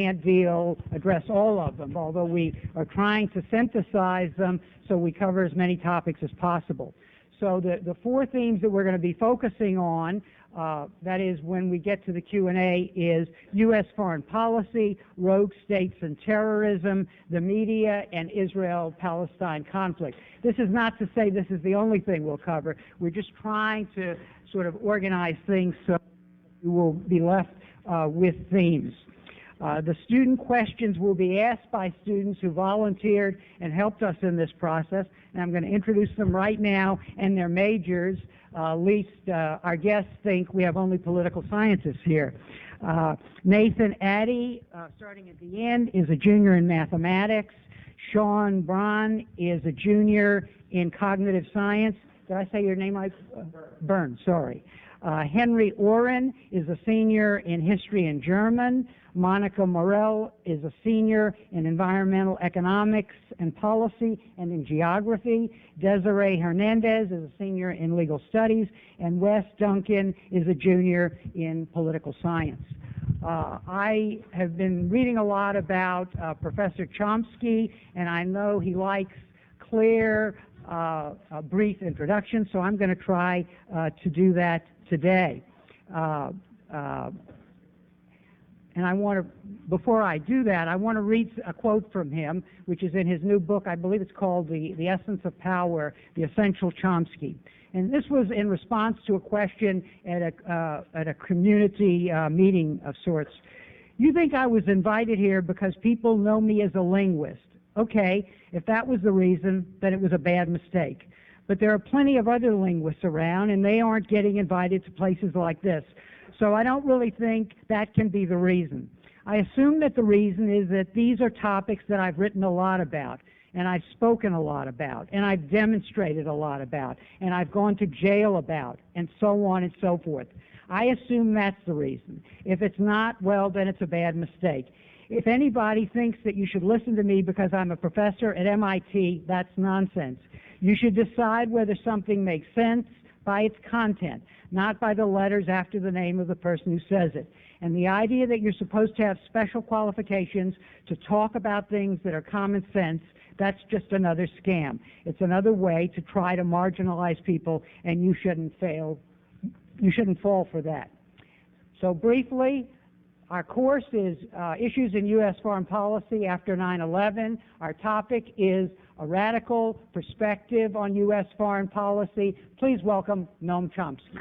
can't address all of them, although we are trying to synthesize them so we cover as many topics as possible. So the four themes that we're going to be focusing on, that is when we get to the Q&A, is U.S. foreign policy, rogue states and terrorism, the media, and Israel-Palestine conflict. This is not to say this is the only thing we'll cover. We're just trying to sort of organize things so we will be left with themes. The student questions will be asked by students who volunteered and helped us in this process, and I'm going to introduce them right now and their majors. Least our guests think we have only political scientists here. Nathan Addy, starting at the end, is a junior in mathematics. Sean Braun is a junior in cognitive science. Did I say your name right? Byrne, sorry. Henry Oren is a senior in history and German. Monica Morell is a senior in environmental economics and policy and in geography. Desiree Hernandez is a senior in legal studies. And Wes Duncan is a junior in political science. I have been reading a lot about Professor Chomsky, and I know he likes clear, brief introductions, so I'm going to try to do that today. And I want to, before I do that, I want to read a quote from him, which is in his new book. I believe it's called The Essence of Power, The Essential Chomsky. And this was in response to a question at a community meeting of sorts. You think I was invited here because people know me as a linguist. Okay, if that was the reason, then it was a bad mistake. But there are plenty of other linguists around, and they aren't getting invited to places like this. So I don't really think that can be the reason. I assume that the reason is that these are topics that I've written a lot about, and I've spoken a lot about, and I've demonstrated a lot about, and I've gone to jail about, and so on and so forth. I assume that's the reason. If it's not, well, then it's a bad mistake. If anybody thinks that you should listen to me because I'm a professor at MIT, that's nonsense. You should decide whether something makes sense by its content, not by the letters after the name of the person who says it. And the idea that you're supposed to have special qualifications to talk about things that are common sense, that's just another scam. It's another way to try to marginalize people, and you shouldn't fall for that. So briefly, our course is Issues in U.S. Foreign Policy After 9/11. Our topic is a radical perspective on U.S. foreign policy. Please welcome Noam Chomsky.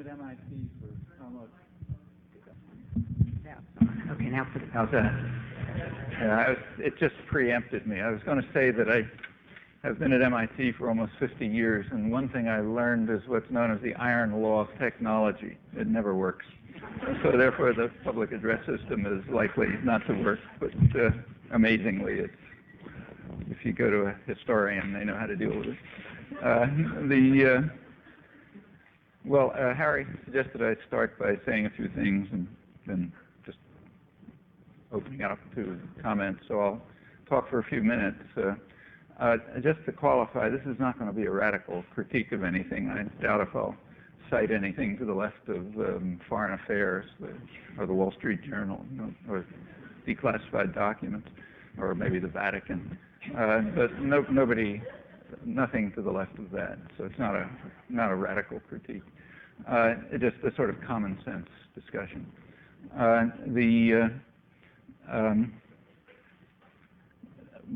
MIT for almost. Okay, now for the. How's that? Yeah, it just preempted me. I was going to say that I have been at MIT for almost 50 years, and one thing I learned is what's known as the iron law of technology. It never works. So therefore, the public address system is likely not to work. But amazingly, if you go to a historian, they know how to deal with it. Well, Harry suggested I start by saying a few things and then just opening up to comments. So I'll talk for a few minutes. Just to qualify, this is not going to be a radical critique of anything. I doubt if I'll cite anything to the left of Foreign Affairs or the Wall Street Journal, or declassified documents, or maybe the Vatican. But nothing to the left of that. So it's not a radical critique. It's just a sort of common sense discussion.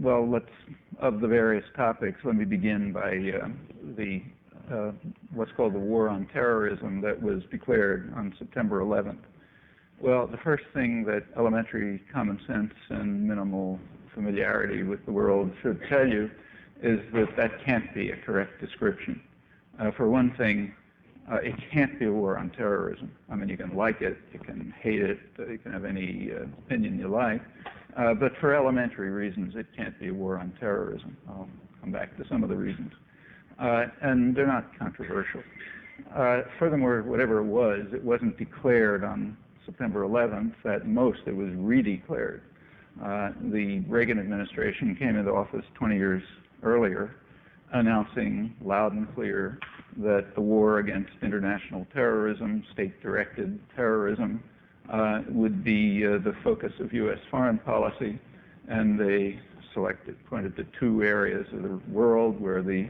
Well, of the various topics, let me begin by what's called the war on terrorism that was declared on September 11th. Well, the first thing that elementary common sense and minimal familiarity with the world should tell you is that that can't be a correct description. For one thing, it can't be a war on terrorism. I mean, you can like it, you can hate it, you can have any opinion you like, but for elementary reasons, it can't be a war on terrorism. I'll come back to some of the reasons. And they're not controversial. Furthermore, whatever it wasn't declared on September 11th. At most, it was redeclared. The Reagan administration came into office 20 years earlier, announcing loud and clear that the war against international terrorism, state-directed terrorism, would be the focus of U.S. foreign policy, and they pointed to two areas of the world where the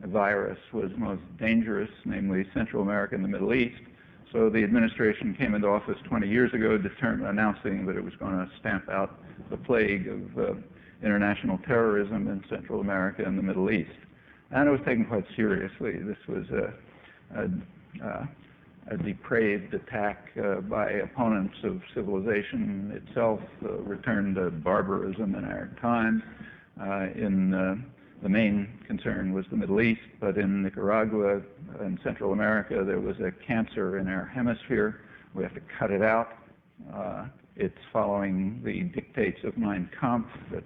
virus was most dangerous, namely Central America and the Middle East. So the administration came into office 20 years ago announcing that it was going to stamp out the plague of international terrorism in Central America and the Middle East. And it was taken quite seriously. This was a depraved attack by opponents of civilization itself, returned to barbarism in our time. The main concern was the Middle East, but in Nicaragua and Central America, there was a cancer in our hemisphere. We have to cut it out. It's following the dictates of Mein Kampf. That's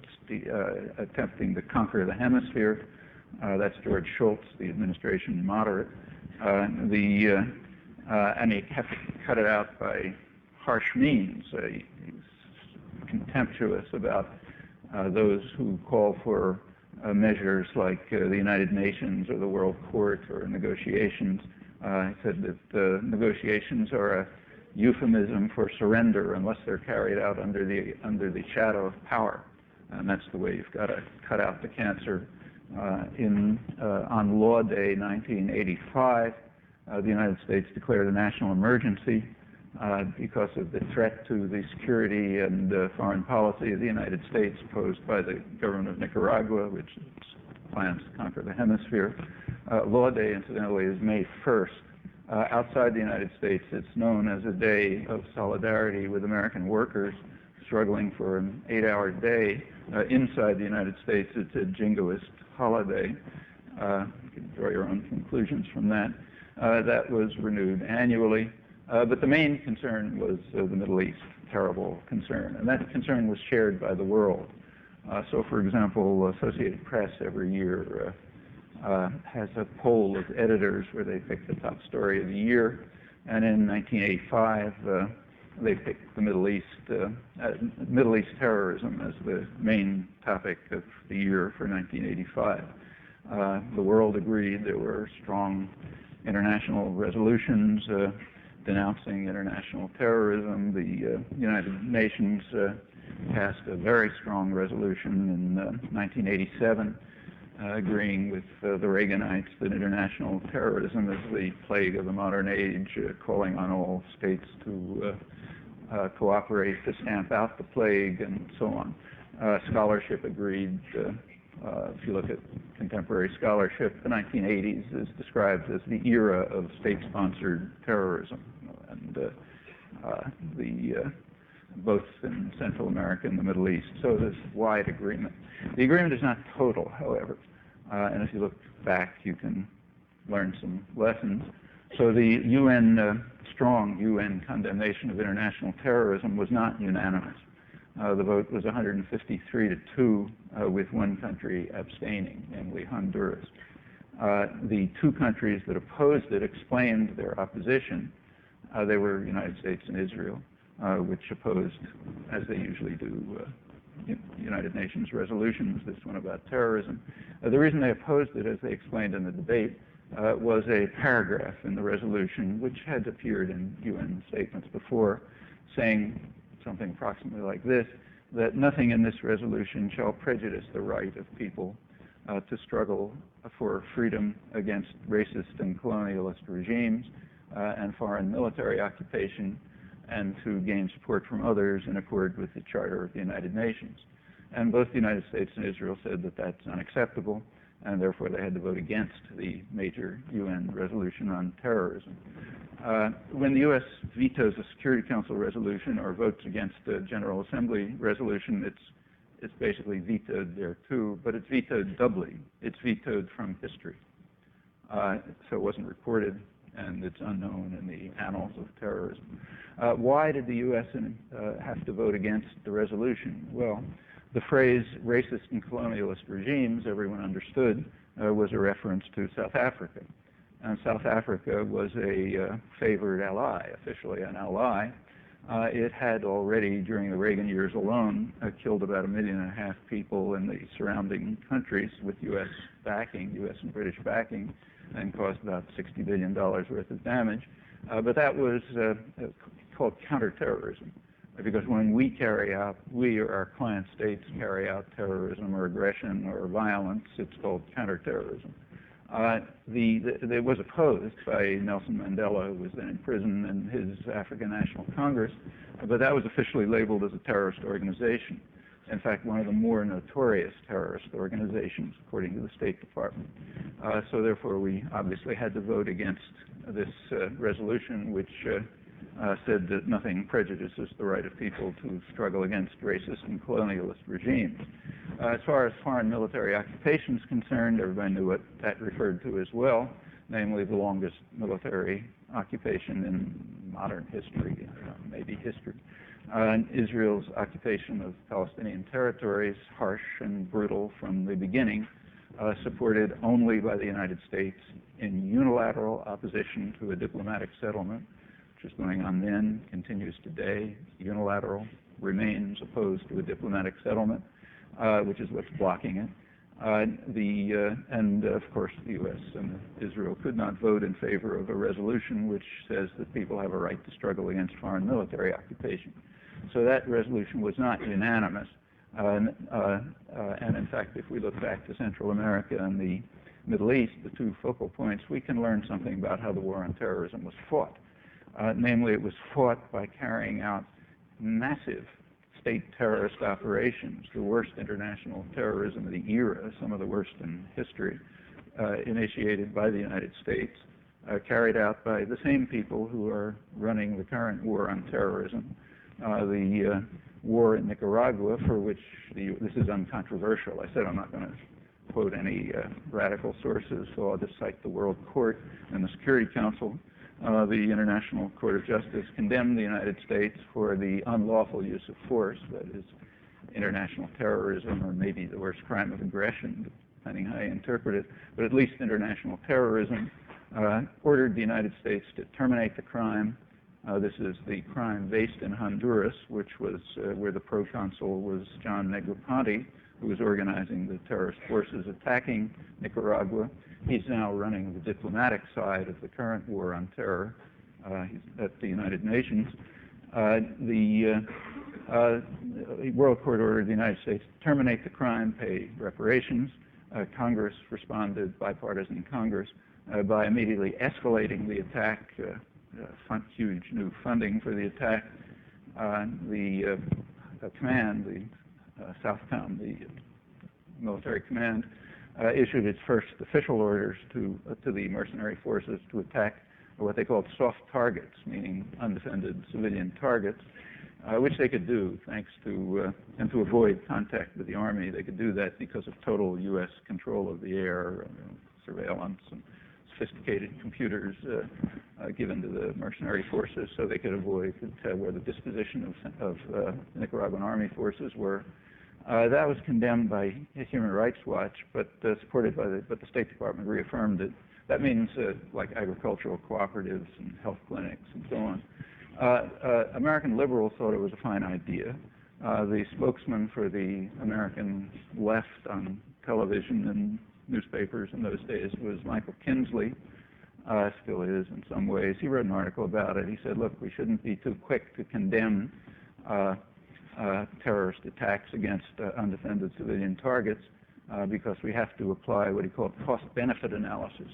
attempting to conquer the hemisphere. That's George Shultz, the administration moderate. And you have to cut it out by harsh means. He's contemptuous about those who call for measures like the United Nations or the World Court or negotiations. He said that negotiations are a euphemism for surrender unless they're carried out under the shadow of power. And that's the way you've got to cut out the cancer. On Law Day 1985, the United States declared a national emergency because of the threat to the security and foreign policy of the United States posed by the government of Nicaragua, which plans to conquer the hemisphere. Law Day, incidentally, is May 1st. Outside the United States, it's known as a day of solidarity with American workers struggling for an 8-hour day. Inside the United States, it's a jingoist holiday. You can draw your own conclusions from that. That was renewed annually. But the main concern was the Middle East, terrible concern. And that concern was shared by the world. So, for example, Associated Press every year has a poll of editors where they pick the top story of the year. And in 1985, they picked the Middle East terrorism as the main topic of the year for 1985. The world agreed there were strong international resolutions denouncing international terrorism. The United Nations passed a very strong resolution in 1987 agreeing with the Reaganites that international terrorism is the plague of the modern age, calling on all states to cooperate to stamp out the plague and so on. Scholarship agreed. If you look at contemporary scholarship, the 1980s is described as the era of state-sponsored terrorism, and both in Central America and the Middle East. So there's wide agreement. The agreement is not total, however, and if you look back, you can learn some lessons. So the strong UN condemnation of international terrorism was not unanimous. The vote was 153 to 2, with one country abstaining, namely Honduras. The two countries that opposed it explained their opposition. They were United States and Israel, which opposed, as they usually do, United Nations resolutions, this one about terrorism. The reason they opposed it, as they explained in the debate, was a paragraph in the resolution which had appeared in UN statements before, saying something approximately like this, that nothing in this resolution shall prejudice the right of people to struggle for freedom against racist and colonialist regimes and foreign military occupation, and to gain support from others in accord with the Charter of the United Nations. And both the United States and Israel said that that's unacceptable, and therefore they had to vote against the major UN resolution on terrorism. When the U.S. vetoes a Security Council resolution or votes against a General Assembly resolution, it's basically vetoed there too, but it's vetoed doubly. It's vetoed from history. So it wasn't recorded, and it's unknown in the annals of terrorism. Why did the U.S. have to vote against the resolution? Well, the phrase racist and colonialist regimes, everyone understood, was a reference to South Africa. And South Africa was a favored ally, officially an ally, It had already, during the Reagan years alone, killed about 1.5 million people in the surrounding countries with U.S. backing, U.S. and British backing, and caused about $60 billion worth of damage. But that was called counterterrorism, because when we or our client states carry out terrorism or aggression or violence, it's called counterterrorism. It was opposed by Nelson Mandela, who was then in prison, and his African National Congress, but that was officially labeled as a terrorist organization. In fact, one of the more notorious terrorist organizations, according to the State Department. So therefore, we obviously had to vote against this resolution, which said that nothing prejudices the right of people to struggle against racist and colonialist regimes. As far as foreign military occupation is concerned, everybody knew what that referred to as well, namely the longest military occupation in modern history, maybe history. Israel's occupation of Palestinian territories, harsh and brutal from the beginning, supported only by the United States in unilateral opposition to a diplomatic settlement, which is going on then, continues today, unilateral, remains opposed to a diplomatic settlement, which is what's blocking it. And of course, the U.S. and Israel could not vote in favor of a resolution which says that people have a right to struggle against foreign military occupation. So that resolution was not unanimous. And in fact, if we look back to Central America and the Middle East, the two focal points, we can learn something about how the war on terrorism was fought. Namely, it was fought by carrying out massive state terrorist operations, the worst international terrorism of the era, some of the worst in history, initiated by the United States, carried out by the same people who are running the current war on terrorism. The war in Nicaragua, for which this is uncontroversial. I said I'm not going to quote any radical sources, so I'll just cite the World Court and the Security Council. The International Court of Justice condemned the United States for the unlawful use of force, that is international terrorism, or maybe the worst crime of aggression, depending how you interpret it, but at least international terrorism, ordered the United States to terminate the crime. This is the crime based in Honduras, which was where the proconsul was John Negroponte, who was organizing the terrorist forces attacking Nicaragua. He's now running the diplomatic side of the current war on terror. He's at the United Nations. The World Court ordered the United States to terminate the crime, pay reparations. Congress responded, bipartisan Congress, by immediately escalating the attack, huge new funding for the attack. The command, the Southcom, the military command, issued its first official orders to the mercenary forces to attack what they called soft targets, meaning undefended civilian targets, which they could do thanks to, and to avoid contact with the Army. They could do that because of total U.S. control of the air, surveillance, and sophisticated computers given to the mercenary forces, so they could avoid where the disposition of Nicaraguan Army forces were. That was condemned by Human Rights Watch, but supported by the State Department reaffirmed it. That means like agricultural cooperatives and health clinics and so on. American liberals thought it was a fine idea. The spokesman for the American left on television and newspapers in those days was Michael Kinsley, still is in some ways. He wrote an article about it. He said, look, we shouldn't be too quick to condemn terrorist attacks against undefended civilian targets because we have to apply what he called cost-benefit analysis.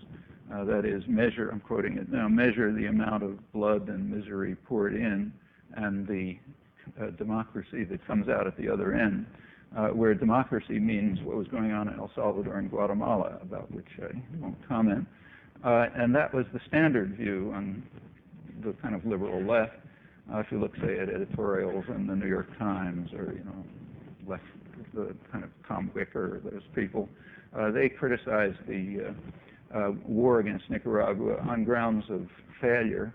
That is, measure, I'm quoting it now, measure the amount of blood and misery poured in and the democracy that comes out at the other end, where democracy means what was going on in El Salvador and Guatemala, about which I won't comment. And that was the standard view on the kind of liberal left. If you look, say, at editorials in the New York Times or, left, the kind of Tom Wicker, those people, they criticized the war against Nicaragua on grounds of failure.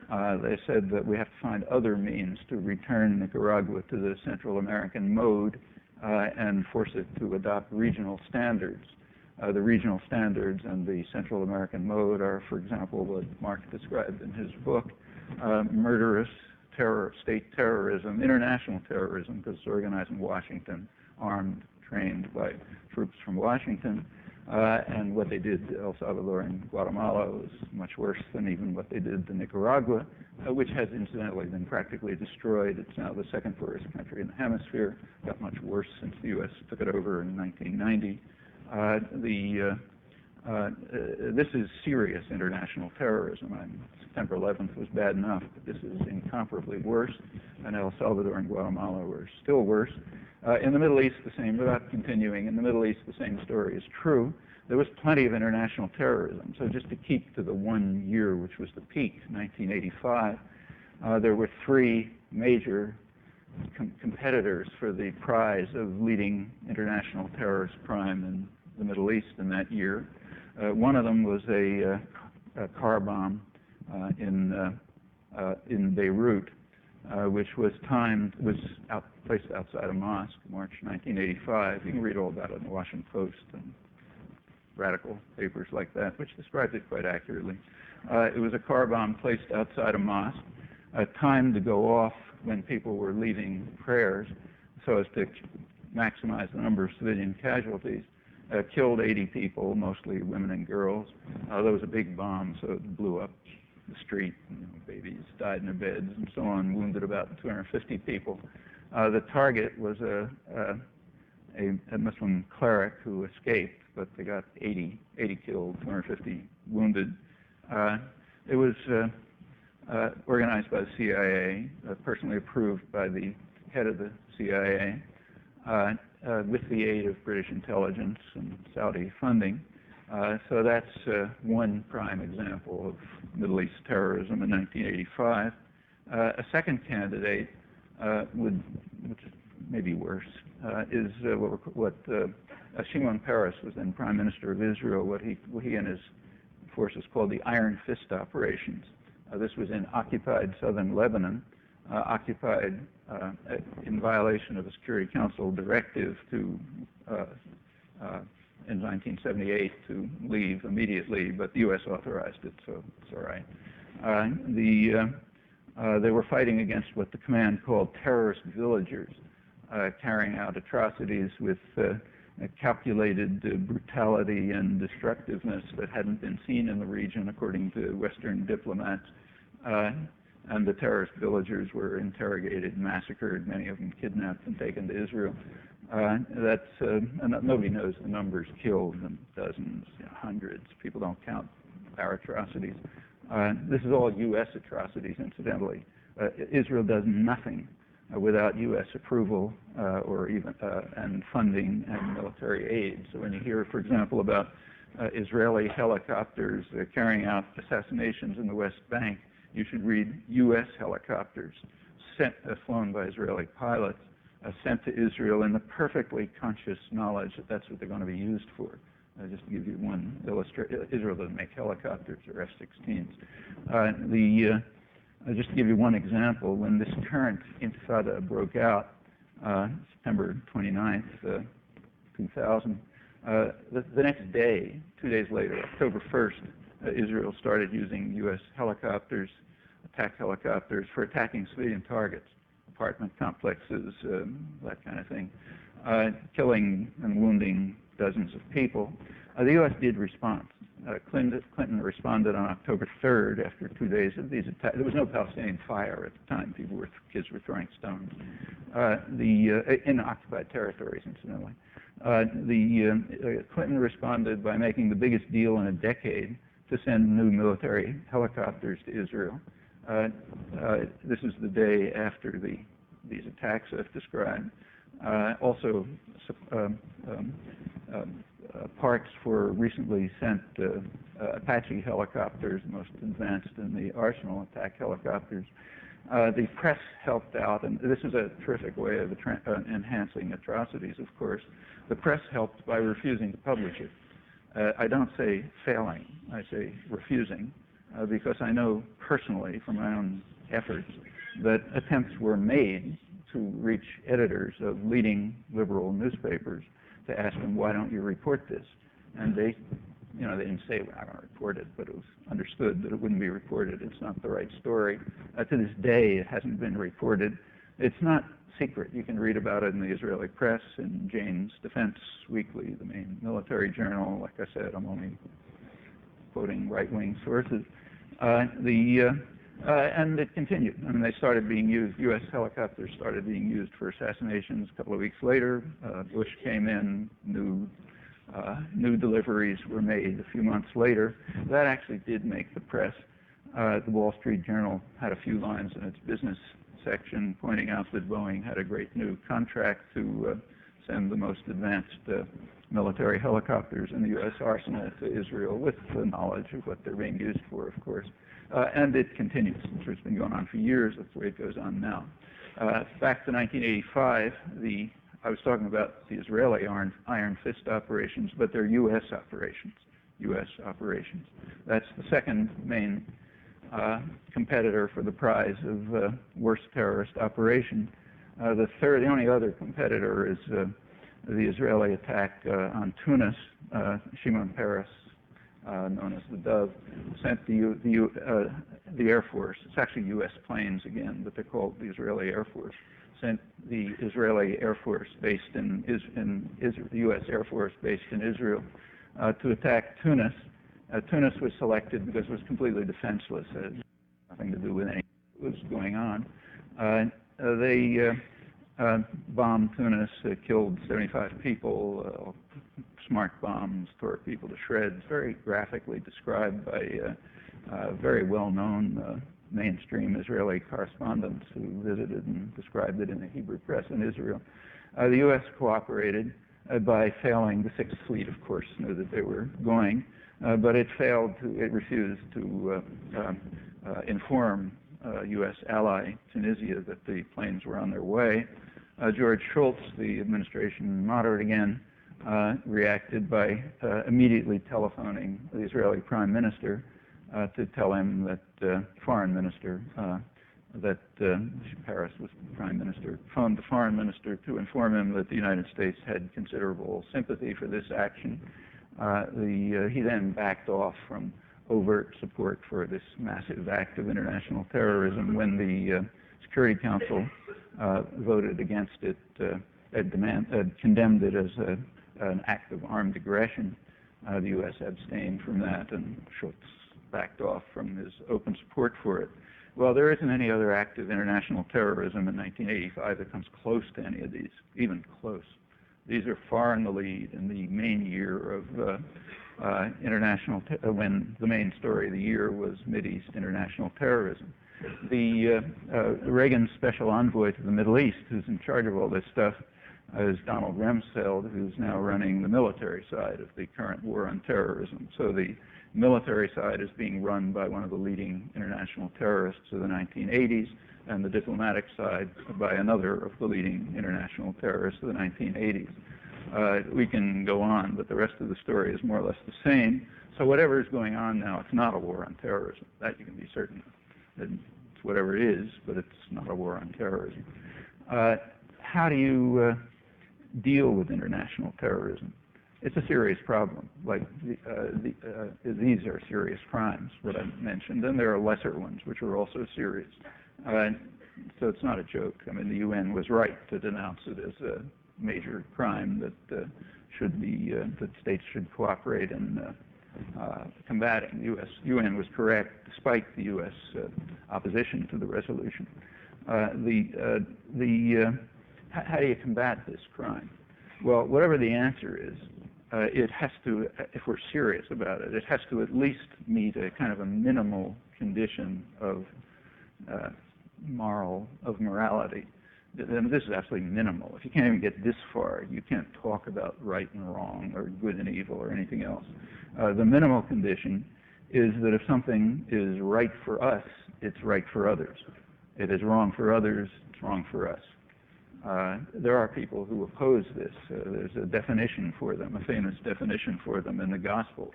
They said that we have to find other means to return Nicaragua to the Central American mode and force it to adopt regional standards. The regional standards and the Central American mode are, for example, what Marx described in his book, murderous, state terrorism, international terrorism, because it's organized in Washington, armed, trained by troops from Washington. And what they did to El Salvador and Guatemala was much worse than even what they did to Nicaragua, which has incidentally been practically destroyed. It's now the second poorest country in the hemisphere. Got much worse since the U.S. took it over in 1990. This is serious international terrorism. September 11th was bad enough, but this is incomparably worse, and El Salvador and Guatemala were still worse. In the Middle East, the same, without continuing, in the Middle East, the same story is true. There was plenty of international terrorism. So just to keep to the 1 year, which was the peak, 1985, there were three major competitors for the prize of leading international terrorist crime in the Middle East in that year. One of them was a car bomb in Beirut, which was placed outside a mosque, March 1985. You can read all about it in the Washington Post and radical papers like that, which describes it quite accurately. It was a car bomb placed outside a mosque, timed to go off when people were leaving prayers so as to maximize the number of civilian casualties. Killed 80 people, mostly women and girls. There was a big bomb, so it blew up the street. Babies died in their beds and so on, wounded about 250 people. The target was a Muslim cleric who escaped, but they got 80 killed, 250 wounded. It was organized by the CIA, personally approved by the head of the CIA, with the aid of British intelligence and Saudi funding. So that's one prime example of Middle East terrorism in 1985. A second candidate, which is maybe worse, is what Shimon Peres was then Prime Minister of Israel, what he and his forces called the Iron Fist operations. This was in occupied southern Lebanon, occupied in violation of a Security Council directive to in 1978 to leave immediately, but the U.S. authorized it, so it's all right. They were fighting against what the command called terrorist villagers, carrying out atrocities with calculated brutality and destructiveness that hadn't been seen in the region, according to Western diplomats. And the terrorist villagers were interrogated, massacred, many of them kidnapped and taken to Israel. And nobody knows the numbers killed, dozens, hundreds. People don't count our atrocities. This is all U.S. atrocities, incidentally. Israel does nothing without U.S. approval or even and funding and military aid. So when you hear, for example, about Israeli helicopters carrying out assassinations in the West Bank, you should read U.S. helicopters flown by Israeli pilots, sent to Israel in the perfectly conscious knowledge that that's what they're going to be used for. Just to give you one illustration, Israel doesn't make helicopters or F-16s. Just to give you one example, when this current intifada broke out, September 29th, 2000, the next day, 2 days later, October 1st, Israel started using U.S. helicopters, attack helicopters, for attacking civilian targets, apartment complexes, that kind of thing, killing and wounding dozens of people. The U.S. did respond. Clinton responded on October 3rd after 2 days of these attacks. There was no Palestinian fire at the time. Kids were throwing stones in occupied territories, incidentally. Clinton responded by making the biggest deal in a decade to send new military helicopters to Israel. This is the day after these attacks I've described. Also, parts for recently sent Apache helicopters, the most advanced in the arsenal, attack helicopters. The press helped out, and this is a terrific way of enhancing atrocities, of course. The press helped by refusing to publish it. I don't say failing, I say refusing, because I know personally from my own efforts that attempts were made to reach editors of leading liberal newspapers to ask them, why don't you report this? And they you know, they didn't say we're not going to report it, but it was understood that it wouldn't be reported. It's not the right story. To this day, it hasn't been reported. It's not secret. You can read about it in the Israeli press, in Jane's Defense Weekly, the main military journal. Like I said, I'm only quoting right-wing sources. And it continued. I mean, they started being used, U.S. helicopters started being used for assassinations a couple of weeks later. Bush came in, new deliveries were made a few months later. That actually did make the press. The Wall Street Journal had a few lines in its business section pointing out that Boeing had a great new contract to send the most advanced military helicopters in the U.S. arsenal to Israel, with the knowledge of what they're being used for, of course. And it continues. It's been going on for years. That's the way it goes on now. Back to 1985, I was talking about the Israeli Iron Fist operations, but they're U.S. operations. U.S. operations. That's the second main competitor for the prize of worst terrorist operation. The only other competitor is the Israeli attack on Tunis. Shimon Peres, known as the Dove, sent the Air Force. It's actually U.S. planes again, but they're called the Israeli Air Force. Sent the Israeli Air Force based in Israel, the U.S. Air Force based in Israel, to attack Tunis. Tunis was selected because it was completely defenseless. It had nothing to do with anything that was going on. They bombed Tunis, killed 75 people, smart bombs, tore people to shreds, very graphically described by very well-known mainstream Israeli correspondents who visited and described it in the Hebrew press in Israel. The U.S. cooperated by failing. The Sixth Fleet, of course, knew that they were going, but it refused to inform U.S. ally Tunisia that the planes were on their way. George Shultz, the administration moderate again, reacted by immediately telephoning the Israeli prime minister to tell him that foreign minister, that Paris was prime minister, phoned the foreign minister to inform him that the United States had considerable sympathy for this action. He then backed off from overt support for this massive act of international terrorism when the Security Council voted against it, condemned it as an act of armed aggression. The U.S. abstained from that, and Schultz backed off from his open support for it. Well, there isn't any other act of international terrorism in 1985 that comes close to any of these, even close. These are far in the lead in the main year of when the main story of the year was Mideast international terrorism. The Reagan special envoy to the Middle East, who's in charge of all this stuff, is Donald Rumsfeld, who's now running the military side of the current war on terrorism. So the military side is being run by one of the leading international terrorists of the 1980s, and the diplomatic side by another of the leading international terrorists of the 1980s. We can go on, but the rest of the story is more or less the same. So whatever is going on now, it's not a war on terrorism. That you can be certain of. It's whatever it is, but it's not a war on terrorism. How do you deal with international terrorism? It's a serious problem. Like these are serious crimes, what I mentioned, and there are lesser ones which are also serious. So it's not a joke. I mean, the UN was right to denounce it as a major crime that that states should cooperate in combating. The UN was correct, despite the U.S. Opposition to the resolution. How do you combat this crime? Well, whatever the answer is, it has to, if we're serious about it, it has to at least meet a kind of a minimal condition of morality. And this is absolutely minimal. If you can't even get this far, you can't talk about right and wrong or good and evil or anything else. The minimal condition is that if something is right for us, it's right for others. It is wrong for others, it's wrong for us. There are people who oppose this. There's a definition for them, a famous definition for them in the Gospels.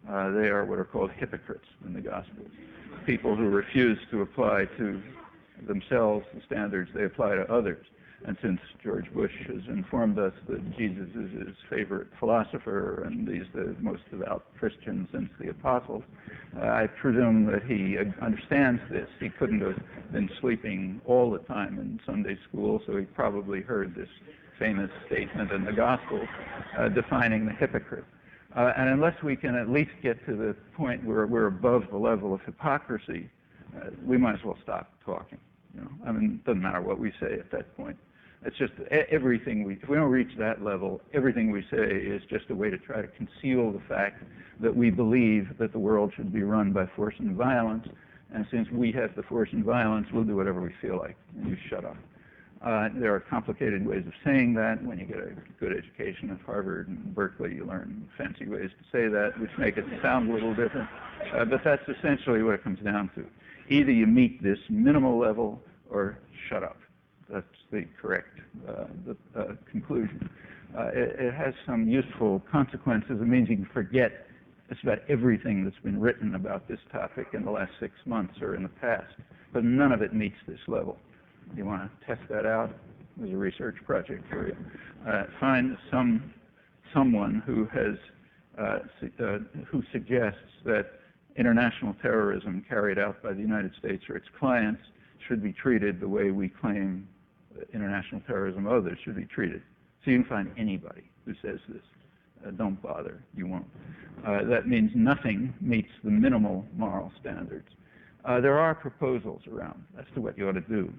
They are what are called hypocrites in the Gospels. People who refuse to apply to themselves the standards they apply to others. And since George Bush has informed us that Jesus is his favorite philosopher and he's the most devout Christian since the apostles, I presume that he understands this. He couldn't have been sleeping all the time in Sunday school, so he probably heard this famous statement in the Gospels defining the hypocrite. And unless we can at least get to the point where we're above the level of hypocrisy, we might as well stop talking. I mean, it doesn't matter what we say at that point. It's just everything if we don't reach that level, everything we say is just a way to try to conceal the fact that we believe that the world should be run by force and violence, and since we have the force and violence, we'll do whatever we feel like, and you shut up. There are complicated ways of saying that. When you get a good education at Harvard and Berkeley, you learn fancy ways to say that, which make it sound a little different. But that's essentially what it comes down to. Either you meet this minimal level or shut up. That's the correct conclusion. It has some useful consequences. It means you can forget just about everything that's been written about this topic in the last 6 months or in the past. But none of it meets this level. You want to test that out? There's a research project for you. Find someone who has who suggests that international terrorism carried out by the United States or its clients should be treated the way we claim international terrorism others should be treated. So you can find anybody who says this. Don't bother. You won't. That means nothing meets the minimal moral standards. There are proposals around as to what you ought to do.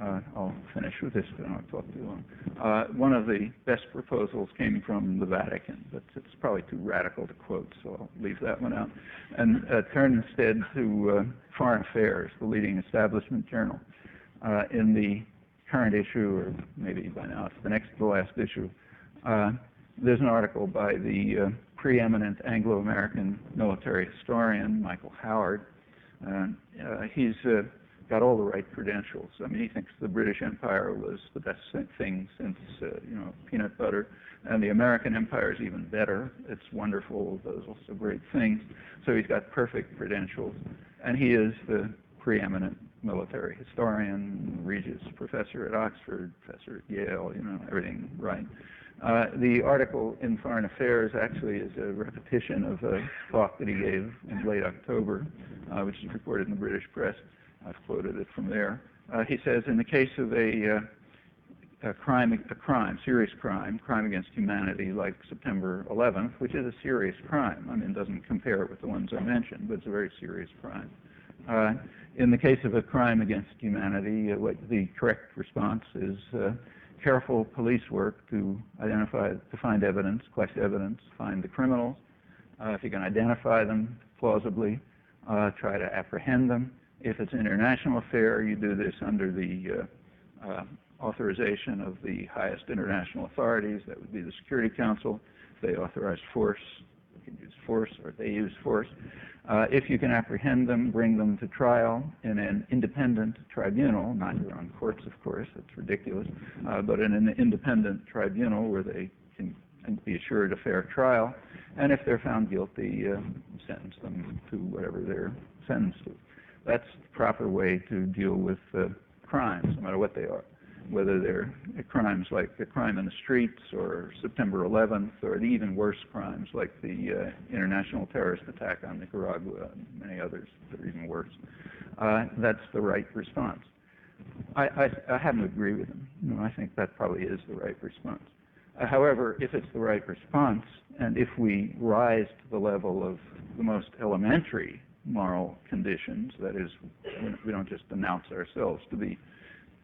I'll finish with this, but I don't want to talk too long. One of the best proposals came from the Vatican, but it's probably too radical to quote, so I'll leave that one out. And turn instead to Foreign Affairs, the leading establishment journal. In the current issue, or maybe by now it's the last issue, there's an article by the preeminent Anglo-American military historian, Michael Howard. He's got all the right credentials. I mean, he thinks the British Empire was the best thing since, peanut butter, and the American Empire is even better. It's wonderful, does also great things. So he's got perfect credentials, and he is the preeminent military historian, Regius professor at Oxford, professor at Yale, everything right. The article in Foreign Affairs actually is a repetition of a talk that he gave in late October, which is reported in the British press. I've quoted it from there. He says, in the case of a serious crime against humanity like September 11th, which is a serious crime. I mean, it doesn't compare it with the ones I mentioned, but it's a very serious crime. In the case of a crime against humanity, what the correct response is careful police work to find evidence, collect evidence, find the criminals. If you can identify them plausibly, try to apprehend them. If it's an international affair, you do this under the authorization of the highest international authorities. That would be the Security Council. If they authorize force, you can use force, or they use force. If you can apprehend them, bring them to trial in an independent tribunal, not your own courts, of course, that's ridiculous, but in an independent tribunal where they can be assured a fair trial. And if they're found guilty, sentence them to whatever they're sentenced to. That's the proper way to deal with crimes, no matter what they are, whether they're crimes like the crime in the streets or September 11th, or the even worse crimes like the international terrorist attack on Nicaragua and many others that are even worse. That's the right response. I happen to agree with him. I think that probably is the right response. However, if it's the right response, and if we rise to the level of the most elementary moral conditions, that is, we don't just announce ourselves to be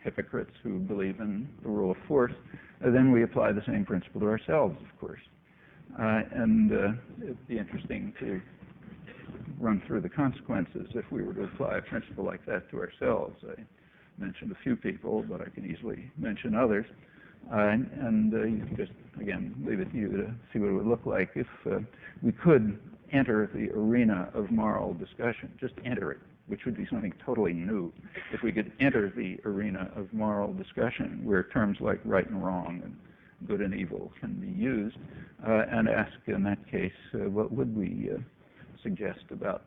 hypocrites who believe in the rule of force, then we apply the same principle to ourselves, of course. And it'd be interesting to run through the consequences if we were to apply a principle like that to ourselves. I mentioned a few people, but I can easily mention others. And you can just, again, leave it to you to see what it would look like if we could enter the arena of moral discussion, just enter it, which would be something totally new. If we could enter the arena of moral discussion where terms like right and wrong and good and evil can be used, and ask in that case, what would we suggest about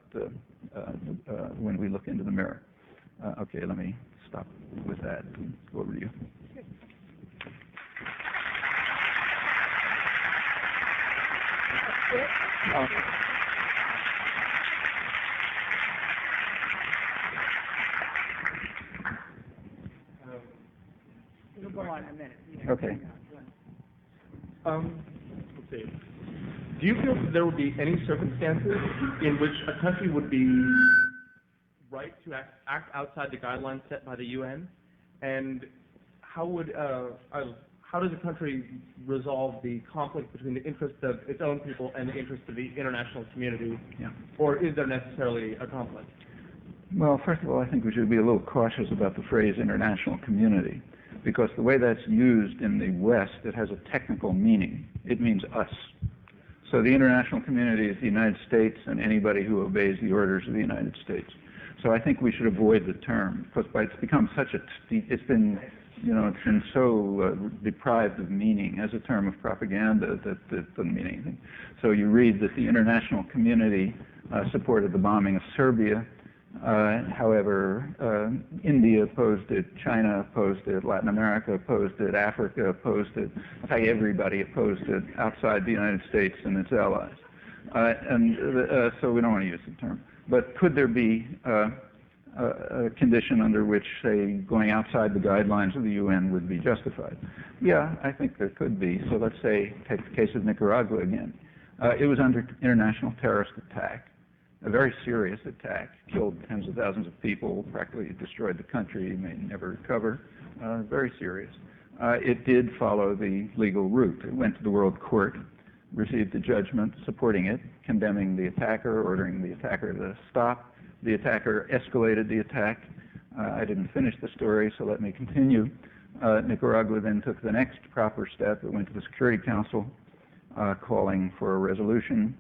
when we look into the mirror? Okay, let me stop with that and go over to you. It'll go on in a minute. Okay. Let's see. Do you feel that there would be any circumstances in which a country would be right to act outside the guidelines set by the UN? And how does a country resolve the conflict between the interests of its own people and the interests of the international community? Yeah. Or is there necessarily a conflict? Well, first of all, I think we should be a little cautious about the phrase international community, because the way that's used in the West, it has a technical meaning. It means us. So the international community is the United States and anybody who obeys the orders of the United States. So I think we should avoid the term, because it's become such a, it's been so deprived of meaning as a term of propaganda that it doesn't mean anything. So you read that the international community supported the bombing of Serbia. However, India opposed it, China opposed it, Latin America opposed it, Africa opposed it. In fact, everybody opposed it outside the United States and its allies. So we don't want to use the term. But could there be a condition under which, say, going outside the guidelines of the UN would be justified? Yeah, I think there could be. So let's say, take the case of Nicaragua again. It was under international terrorist attack. A very serious attack, killed tens of thousands of people, practically destroyed the country, may never recover, very serious. It did follow the legal route. It went to the World Court, received a judgment supporting it, condemning the attacker, ordering the attacker to stop. The attacker escalated the attack. I didn't finish the story, so let me continue. Nicaragua then took the next proper step. It went to the Security Council, calling for a resolution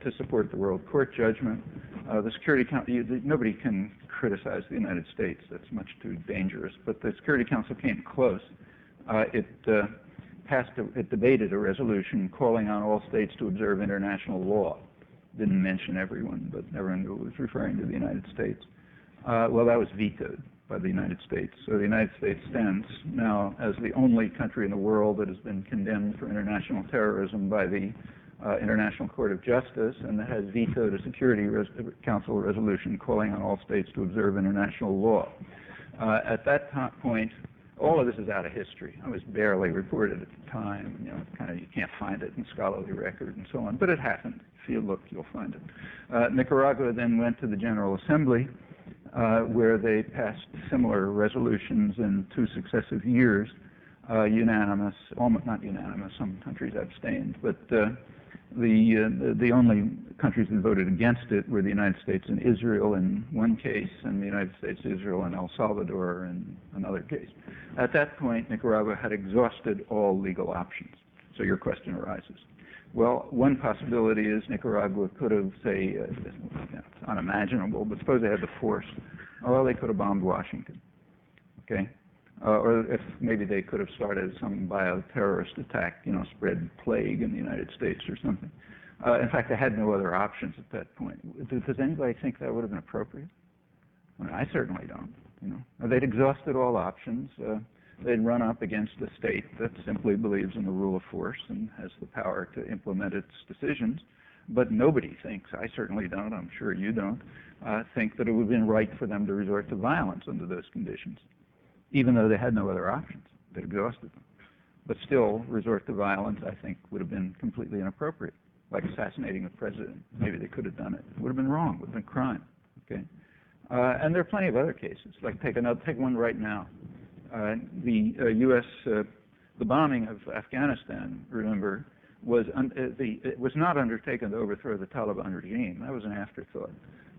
to support the World Court judgment. The Security Council, nobody can criticize the United States. That's much too dangerous. But the Security Council came close. It debated a resolution calling on all states to observe international law. Didn't mention everyone, but everyone knew it was referring to the United States. Well, that was vetoed by the United States. So the United States stands now as the only country in the world that has been condemned for international terrorism by the International Court of Justice, and that has vetoed a Security Council resolution calling on all states to observe international law. At that point, all of this is out of history. It was barely reported at the time. You can't find it in scholarly record and so on, but it happened. If you look, you'll find it. Nicaragua then went to the General Assembly, where they passed similar resolutions in 2 successive years, unanimous, almost not unanimous. Some countries abstained, but the only countries that voted against it were the United States and Israel in one case, and the United States, Israel, and El Salvador in another case. At that point, Nicaragua had exhausted all legal options. So your question arises. Well, one possibility is Nicaragua could have, say, it's unimaginable, but suppose they had the force. Well, they could have bombed Washington, okay? Or if maybe they could have started some bioterrorist attack, spread plague in the United States or something. In fact, they had no other options at that point. Does anybody think that would have been appropriate? I certainly don't. They'd exhausted all options. They'd run up against a state that simply believes in the rule of force and has the power to implement its decisions. But nobody thinks, I certainly don't, I'm sure you don't, think that it would have been right for them to resort to violence under those conditions, even though they had no other options. They'd exhausted them. But still, resort to violence, I think, would have been completely inappropriate, like assassinating the president. Maybe they could have done it. It would have been wrong. It would have been crime. Okay? And there are plenty of other cases. Like take one right now. The bombing of Afghanistan, remember, it was not undertaken to overthrow the Taliban regime. That was an afterthought.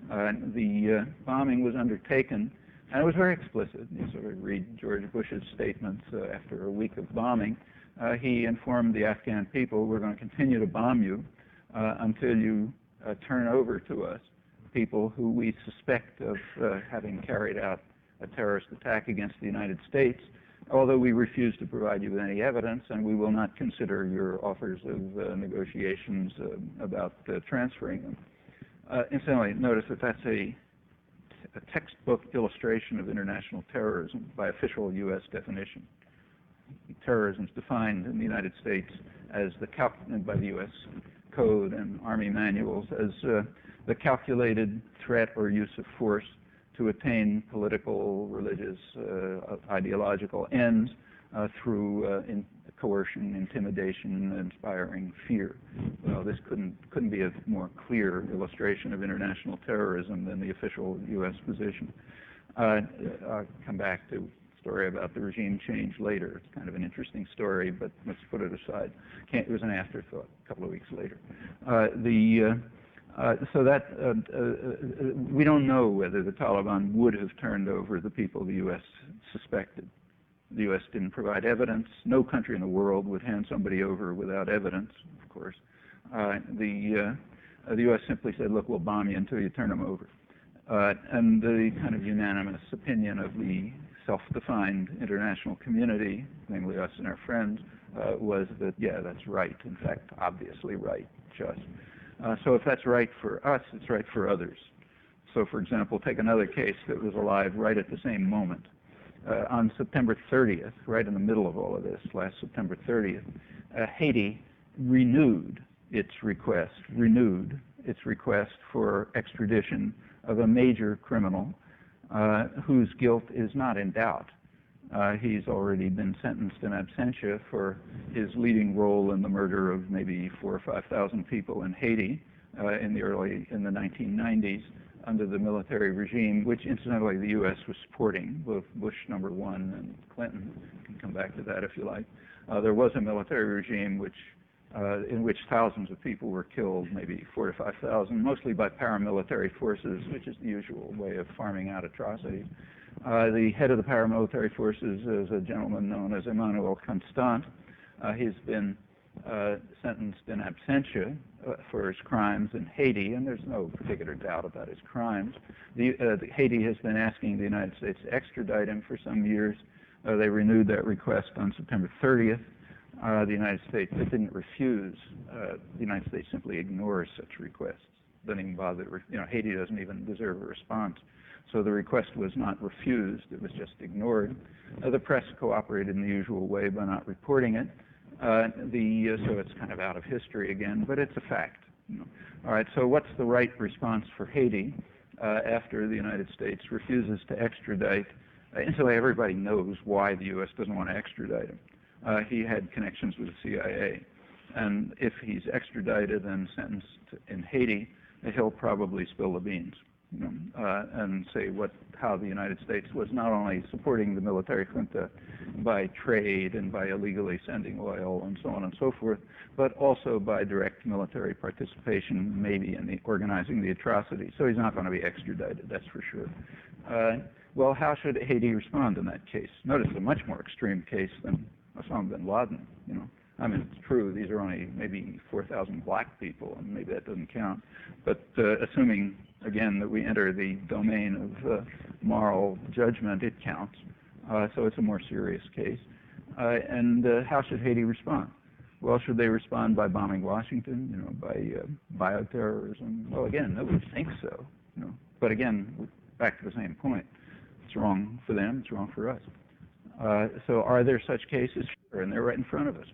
The bombing was undertaken, and it was very explicit. You sort of read George Bush's statements after a week of bombing. He informed the Afghan people, we're going to continue to bomb you until you turn over to us people who we suspect of having carried out a terrorist attack against the United States, although we refuse to provide you with any evidence, and we will not consider your offers of negotiations about transferring them. Incidentally, notice that that's a textbook illustration of international terrorism by official U.S. definition. Terrorism is defined in the United States as by the U.S. code and army manuals as the calculated threat or use of force to attain political, religious, ideological ends through coercion, intimidation, inspiring fear. Well, this couldn't be a more clear illustration of international terrorism than the official U.S. position. I'll come back to a story about the regime change later. It's kind of an interesting story, but let's put it aside. It was an afterthought a couple of weeks later. We don't know whether the Taliban would have turned over the people the U.S. suspected. The U.S. didn't provide evidence. No country in the world would hand somebody over without evidence, of course. The U.S. simply said, look, we'll bomb you until you turn them over. And the kind of unanimous opinion of the self-defined international community, namely us and our friends, was that, yeah, that's right. In fact, obviously right, just. So if that's right for us, it's right for others. So, for example, take another case that was alive right at the same moment. On September 30th, right in the middle of all of this, last September 30th, Haiti renewed its request for extradition of a major criminal whose guilt is not in doubt. He's already been sentenced in absentia for his leading role in the murder of maybe 4,000 or 5,000 people in Haiti in the 1990s under the military regime, which incidentally the U.S. was supporting, both Bush #1 and Clinton. You can come back to that if you like. There was a military regime in which thousands of people were killed, maybe 4,000 to 5,000, mostly by paramilitary forces, which is the usual way of farming out atrocities. The head of the paramilitary forces is a gentleman known as Emmanuel Constant. He's been sentenced in absentia for his crimes in Haiti, and there's no particular doubt about his crimes. Haiti has been asking the United States to extradite him for some years. They renewed that request on September 30th. The United States didn't refuse. The United States simply ignores such requests. Doesn't even bother. Haiti doesn't even deserve a response. So the request was not refused. It was just ignored. The press cooperated in the usual way by not reporting it. So it's kind of out of history again, but it's a fact. All right, so what's the right response for Haiti after the United States refuses to extradite? Incidentally, everybody knows why the U.S. doesn't want to extradite him. He had connections with the CIA. And if he's extradited and sentenced in Haiti, he'll probably spill the beans, and say how the United States was not only supporting the military junta by trade and by illegally sending oil and so on and so forth, but also by direct military participation, maybe in organizing the atrocity. So he's not going to be extradited, that's for sure. Well, how should Haiti respond in that case? Notice a much more extreme case than Osama bin Laden. I mean, it's true, these are only maybe 4,000 black people, and maybe that doesn't count. But assuming, again, that we enter the domain of moral judgment, it counts. So it's a more serious case. And how should Haiti respond? Well, should they respond by bombing Washington, by bioterrorism? Well, again, nobody thinks so. But again, back to the same point. It's wrong for them, it's wrong for us. So are there such cases? Sure, and they're right in front of us.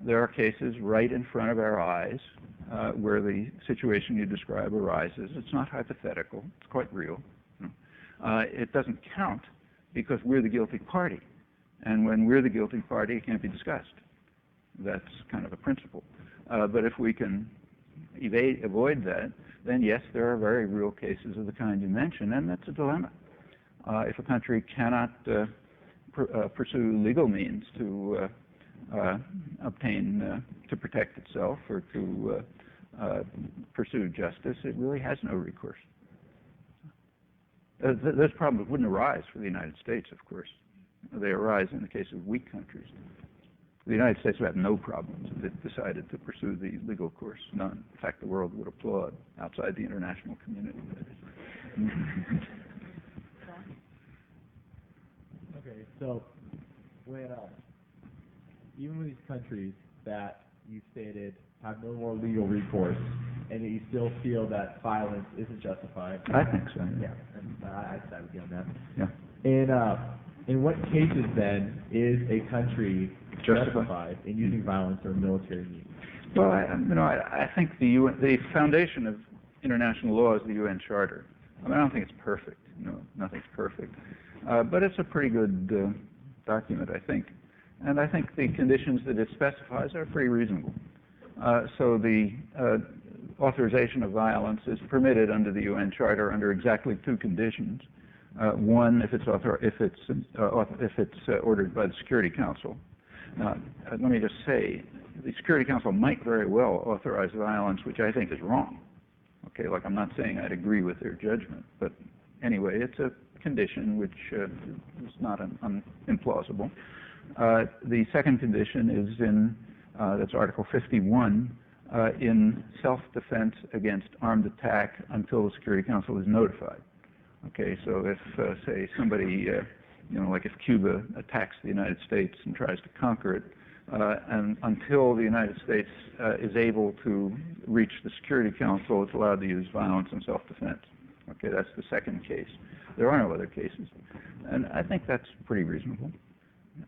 There are cases right in front of our eyes where the situation you describe arises. It's not hypothetical. It's quite real. It doesn't count because we're the guilty party. And when we're the guilty party, it can't be discussed. That's kind of a principle. But if we can avoid that, then yes, there are very real cases of the kind you mentioned, and that's a dilemma. If a country cannot pursue legal means to to protect itself or to pursue justice, it really has no recourse. Those problems wouldn't arise for the United States, of course. They arise in the case of weak countries. The United States would have no problems if it decided to pursue the legal course. None. In fact, the world would applaud outside the international community. Okay, so when even with these countries that you stated have no more legal recourse, and that you still feel that violence isn't justified. I think so. Yeah, and I side with you on that. Yeah. In what cases then is a country justified in using violence or military means? Well, I think the foundation of international law is the UN Charter. I don't think it's perfect. Nothing's perfect, but it's a pretty good document, I think. And I think the conditions that it specifies are pretty reasonable. So the authorization of violence is permitted under the UN Charter under exactly two conditions. One, if it's ordered by the Security Council. Now, let me just say, the Security Council might very well authorize violence, which I think is wrong. Okay, like I'm not saying I'd agree with their judgment, but anyway, it's a condition which is not implausible. The second condition is in, that's Article 51, in self-defense against armed attack until the Security Council is notified. Okay, so if, say, somebody, like if Cuba attacks the United States and tries to conquer it, and until the United States is able to reach the Security Council, it's allowed to use violence and self-defense. Okay, that's the second case. There are no other cases. And I think that's pretty reasonable.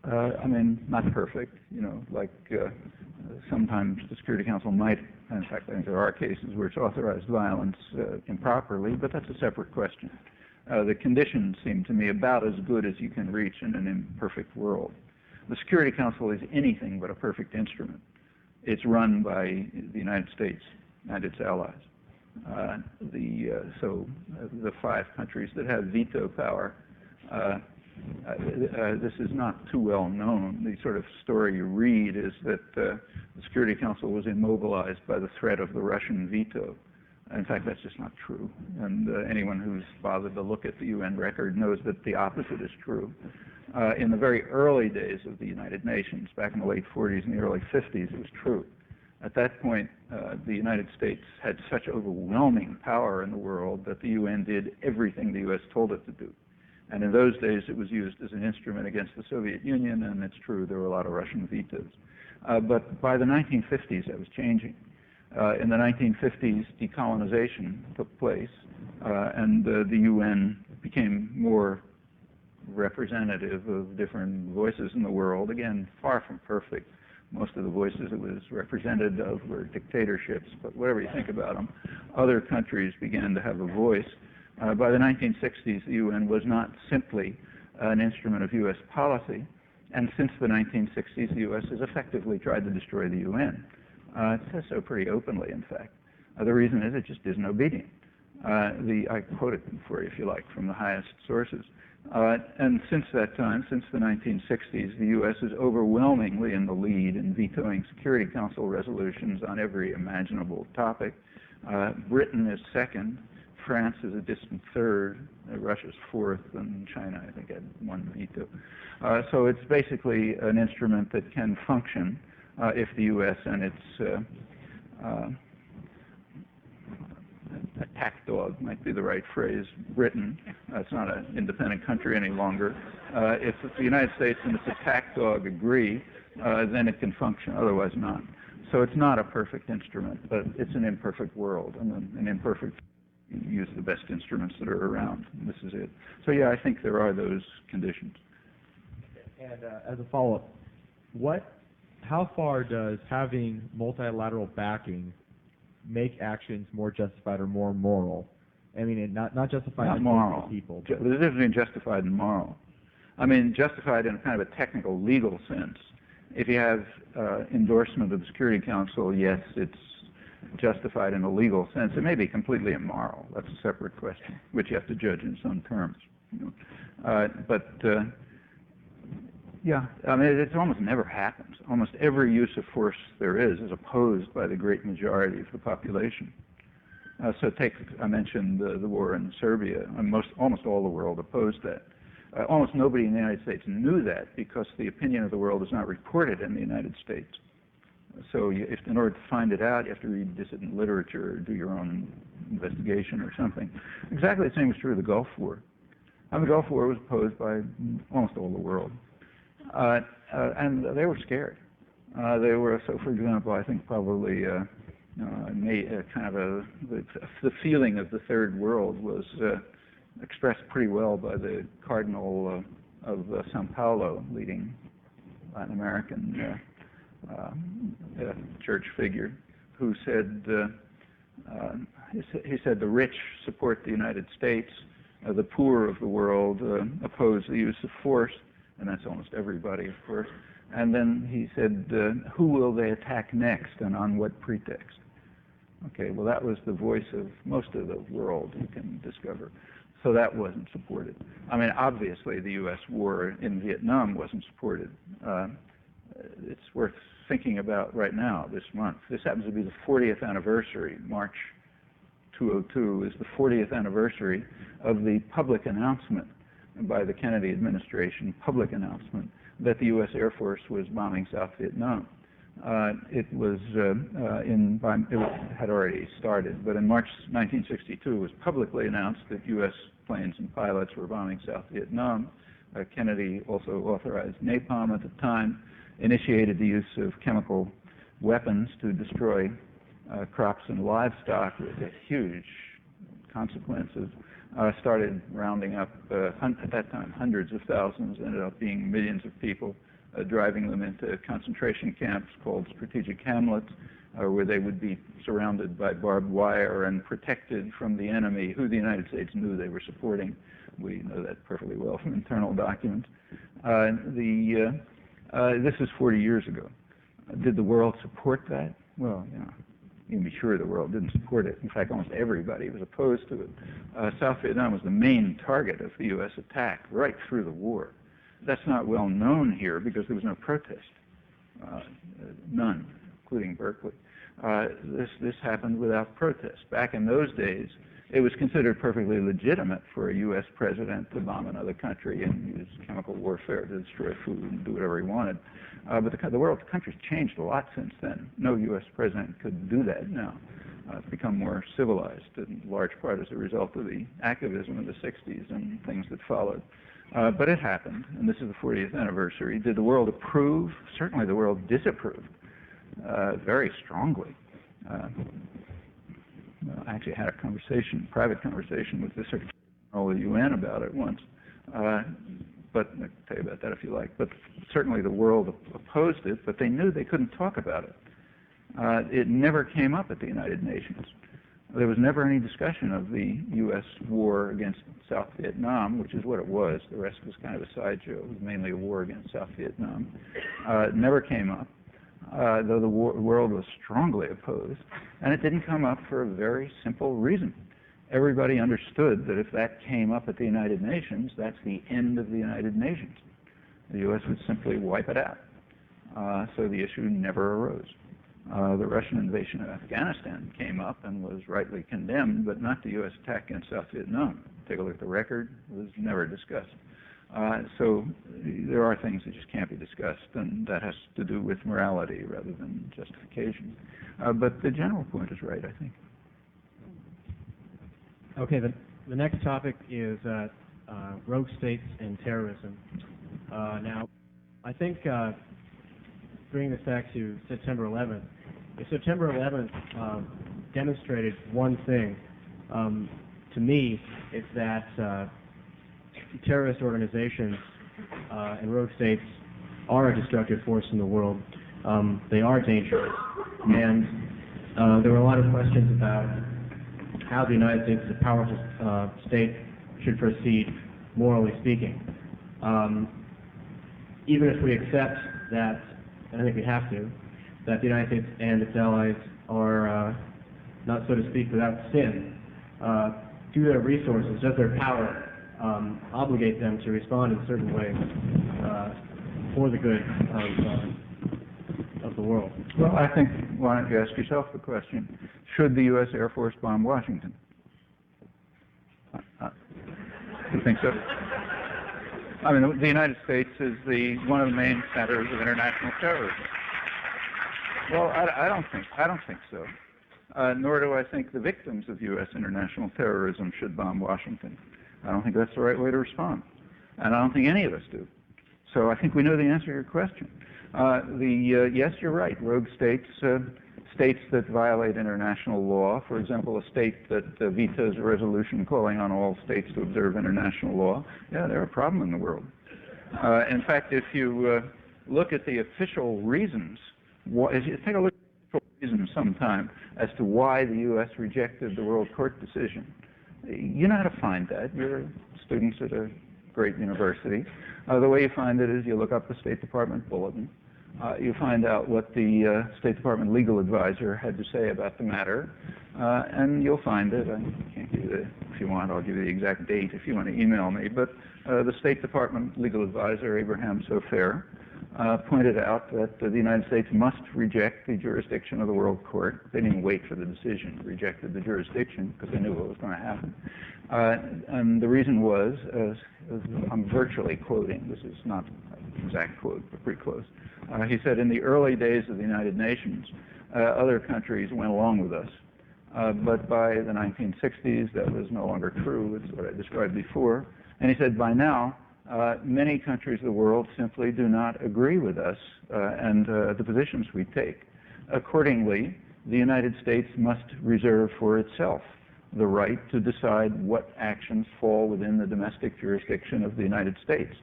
Not perfect, sometimes the Security Council might, in fact, I think there are cases where it's authorized violence improperly, but that's a separate question. The conditions seem to me about as good as you can reach in an imperfect world. The Security Council is anything but a perfect instrument. It's run by the United States and its allies. So the 5 countries that have veto power, this is not too well known. The sort of story you read is that the Security Council was immobilized by the threat of the Russian veto. In fact, that's just not true. And anyone who's bothered to look at the UN record knows that the opposite is true. In the very early days of the United Nations, back in the late 40s and the early 50s, it was true. At that point, the United States had such overwhelming power in the world that the UN did everything the US told it to do. And in those days, it was used as an instrument against the Soviet Union, and it's true, there were a lot of Russian vetoes. But by the 1950s, that was changing. In the 1950s, decolonization took place, and the UN became more representative of different voices in the world. Again, far from perfect. Most of the voices it was represented of were dictatorships, but whatever you think about them, other countries began to have a voice. By the 1960s, the UN was not simply an instrument of U.S. policy, and since the 1960s, the U.S. has effectively tried to destroy the UN. It says so pretty openly, in fact. The reason is it just isn't obedient. I quote it for you, if you like, from the highest sources. And since that time, since the 1960s, the U.S. is overwhelmingly in the lead in vetoing Security Council resolutions on every imaginable topic. Britain is second. France is a distant third. Russia's fourth, and China, I think, had 1 veto. So it's basically an instrument that can function if the U.S. and its attack dog might be the right phrase, Britain. It's not an independent country any longer. If the United States and its attack dog agree, then it can function, otherwise not. So it's not a perfect instrument, but it's an imperfect world, and an imperfect, use the best instruments that are around. This is it. So yeah, I think there are those conditions. And as a follow-up, how far does having multilateral backing make actions more justified or more moral? I mean, not justified not moral. People. There's a difference between justified and moral. I mean, justified in a kind of a technical, legal sense. If you have endorsement of the Security Council, yes, it's justified in a legal sense. It may be completely immoral. That's a separate question, which you have to judge in some terms. Yeah, I mean, it almost never happens. Almost every use of force there is opposed by the great majority of the population. So I mentioned the war in Serbia. Almost all the world opposed that. Almost nobody in the United States knew that because the opinion of the world is not reported in the United States. So in order to find it out, you have to read dissident literature or do your own investigation or something. Exactly the same is true of the Gulf War. The Gulf War was opposed by almost all the world. And they were scared. They were, so for example, I think probably the feeling of the third world was expressed pretty well by the Cardinal of Sao Paulo, leading Latin American a church figure, who said, he said the rich support the United States, the poor of the world oppose the use of force, and that's almost everybody, of course. And then he said, who will they attack next and on what pretext? Okay, well, that was the voice of most of the world you can discover. So that wasn't supported. I mean, obviously, the U.S. war in Vietnam wasn't supported. It's worth thinking about right now, this month. This happens to be the 40th anniversary. March 2002 is the 40th anniversary of the public announcement by the Kennedy administration, public announcement, that the U.S. Air Force was bombing South Vietnam. It had already started, but in March 1962 it was publicly announced that U.S. planes and pilots were bombing South Vietnam. Kennedy also authorized napalm at the time, initiated the use of chemical weapons to destroy crops and livestock with huge consequences. Started rounding up, at that time, hundreds of thousands, ended up being millions of people, driving them into concentration camps called strategic hamlets, where they would be surrounded by barbed wire and protected from the enemy, who the United States knew they were supporting. We know that perfectly well from internal documents. This is 40 years ago. Did the world support that? Well, you know, you can be sure the world didn't support it. In fact, almost everybody was opposed to it. South Vietnam was the main target of the U.S. attack right through the war. That's not well known here because there was no protest, none, including Berkeley. This happened without protest. Back in those days, it was considered perfectly legitimate for a U.S. president to bomb another country and use chemical warfare to destroy food and do whatever he wanted. But the country's changed a lot since then. No U.S. president could do that now. It's become more civilized, in large part as a result of the activism of the 60s and things that followed. But it happened, and this is the 40th anniversary. Did the world approve? Certainly the world disapproved, very strongly. I actually had a private conversation with the Secretary General of the UN about it once. But I can tell you about that if you like. But certainly the world opposed it, but they knew they couldn't talk about it. It never came up at the United Nations. There was never any discussion of the U.S. war against South Vietnam, which is what it was. The rest was kind of a sideshow. It was mainly a war against South Vietnam. It never came up, though the world was strongly opposed. And it didn't come up for a very simple reason. Everybody understood that if that came up at the United Nations, that's the end of the United Nations. The U.S. would simply wipe it out. So the issue never arose. The Russian invasion of Afghanistan came up and was rightly condemned, but not the U.S. attack against South Vietnam. Take a look at the record. It was never discussed. So there are things that just can't be discussed, and that has to do with morality rather than justification. But the general point is right, I think. Okay, the next topic is rogue states and terrorism. Now, I think bringing this back to September 11th, if September 11th demonstrated one thing, to me, it's that terrorist organizations and rogue states are a destructive force in the world. They are dangerous, and there were a lot of questions about how the United States, as a powerful state, should proceed, morally speaking. Even if we accept that, and I think we have to, that the United States and its allies are not, so to speak, without sin, do their resources, does their power obligate them to respond in certain ways for the good of the world? Well, I think, why don't you ask yourself the question, should the U.S. Air Force bomb Washington? You think so? I mean, the United States is one of the main centers of international terrorism. Well, I don't think so. Nor do I think the victims of U.S. international terrorism should bomb Washington. I don't think that's the right way to respond. And I don't think any of us do. So I think we know the answer to your question. Yes, you're right. Rogue states, states that violate international law, for example, a state that vetoes a resolution calling on all states to observe international law, yeah, they're a problem in the world. In fact, if you look at the official reasons take a look for reason sometime as to why the U.S. rejected the World Court decision. You know how to find that. You're students at a great university. The way you find it is you look up the State Department bulletin. You find out what the State Department legal advisor had to say about the matter, and you'll find it. I can't give you if you want, I'll give you the exact date if you want to email me. But the State Department legal advisor, Abraham Sofair, pointed out that the United States must reject the jurisdiction of the World Court. They didn't even wait for the decision, rejected the jurisdiction because they knew what was going to happen. And the reason was, I'm virtually quoting, this is not an exact quote, but pretty close. He said, in the early days of the United Nations, other countries went along with us. But by the 1960s, that was no longer true. It's what I described before. And he said, by now, many countries of the world simply do not agree with us and the positions we take. Accordingly, the United States must reserve for itself the right to decide what actions fall within the domestic jurisdiction of the United States.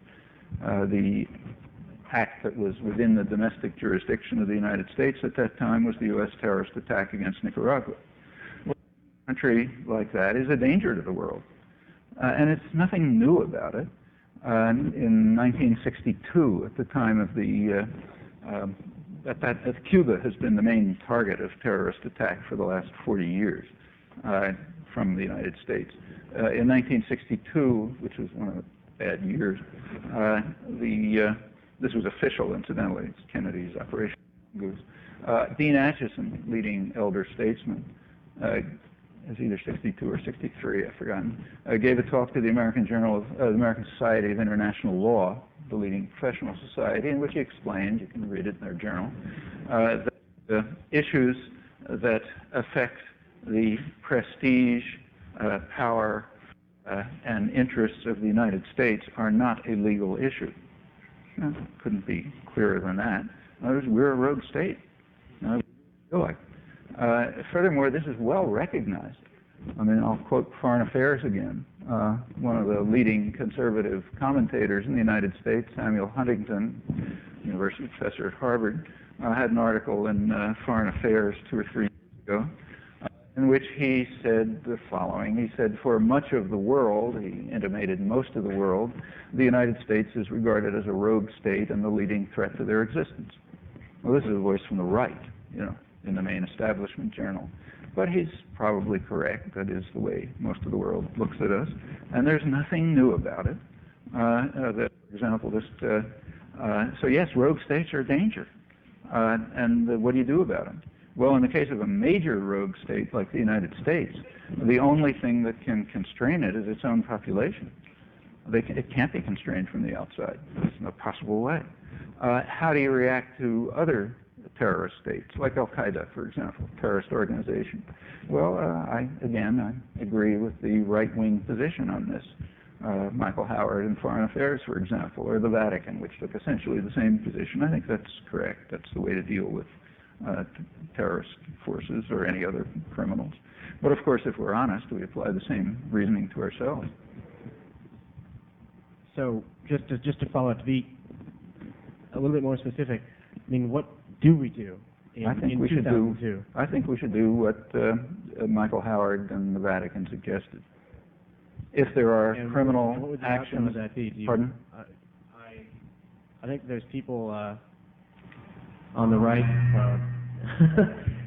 The act that was within the domestic jurisdiction of the United States at that time was the U.S. terrorist attack against Nicaragua. Well, a country like that is a danger to the world, and it's nothing new about it. In 1962, at the time of the Cuba has been the main target of terrorist attack for the last 40 years from the United States. In 1962, which was one of the bad years, this was official, incidentally. It's Kennedy's Operation Goose. Dean Acheson, leading elder statesman, it's either 62 or 63, I've forgotten, gave a talk to the American Journal of the American Society of International Law, the leading professional society, in which he explained, you can read it in their journal, that the issues that affect the prestige, power, and interests of the United States are not a legal issue. Couldn't be clearer than that. In other words, we're a rogue state. Furthermore, this is well recognized. I mean, I'll quote Foreign Affairs again. One of the leading conservative commentators in the United States, Samuel Huntington, university professor at Harvard, had an article in Foreign Affairs 2 or 3 years ago in which he said the following. He said, for much of the world, he intimated most of the world, the United States is regarded as a rogue state and the leading threat to their existence. Well, this is a voice from the right, in the main establishment journal. But he's probably correct. That is the way most of the world looks at us. And there's nothing new about it. For example, so yes, rogue states are a danger. And what do you do about them? Well, in the case of a major rogue state like the United States, the only thing that can constrain it is its own population. It can't be constrained from the outside. There's no possible way. How do you react to other terrorist states, like Al-Qaeda, for example, terrorist organization? Well, I agree with the right-wing position on this. Michael Howard in Foreign Affairs, for example, or the Vatican, which took essentially the same position. I think that's correct. That's the way to deal with terrorist forces or any other criminals. But of course, if we're honest, we apply the same reasoning to ourselves. So just to follow up, to be a little bit more specific, I mean, what do we do in 2002? I think we should do what Michael Howard and the Vatican suggested. If there are criminal what would the actions, outcome of that be? Pardon? I think there's people on the right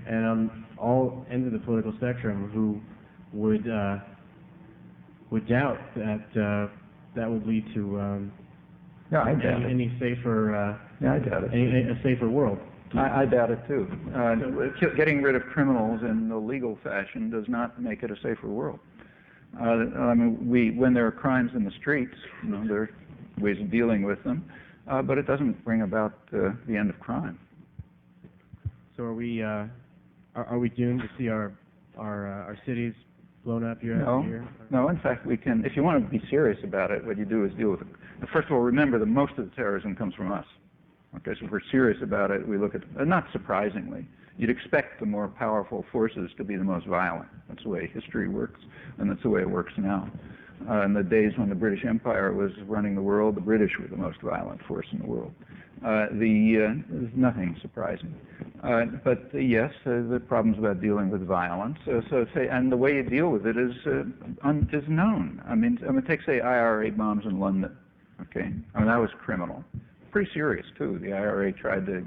and on all ends of the political spectrum who would doubt that that would lead to any safer I doubt it. a safer world. I doubt it too. Getting rid of criminals in the legal fashion does not make it a safer world. I mean, when there are crimes in the streets, there are ways of dealing with them, but it doesn't bring about the end of crime. So are we doomed to see our cities blown up year after year? No. In fact, we can. If you want to be serious about it, what you do is deal with it. First of all, remember that most of the terrorism comes from us. Okay, so if we're serious about it, we look at, not surprisingly, you'd expect the more powerful forces to be the most violent. That's the way history works, and that's the way it works now. In the days when the British Empire was running the world, the British were the most violent force in the world. There's nothing surprising. But yes, the problems about dealing with violence. And the way you deal with it is known. I mean, take, say, IRA bombs in London. Okay, I mean, that was criminal. Pretty serious, too. The IRA tried to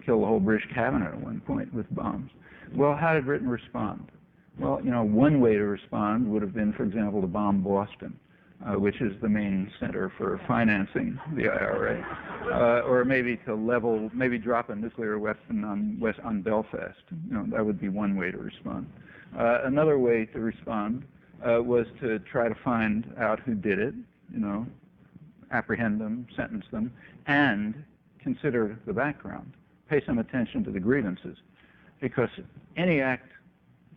kill the whole British cabinet at one point with bombs. Well, how did Britain respond? Well, one way to respond would have been, for example, to bomb Boston, which is the main center for financing the IRA, or maybe maybe drop a nuclear weapon on Belfast. That would be one way to respond. Another way to respond was to try to find out who did it, apprehend them, sentence them, and consider the background. Pay some attention to the grievances, because any act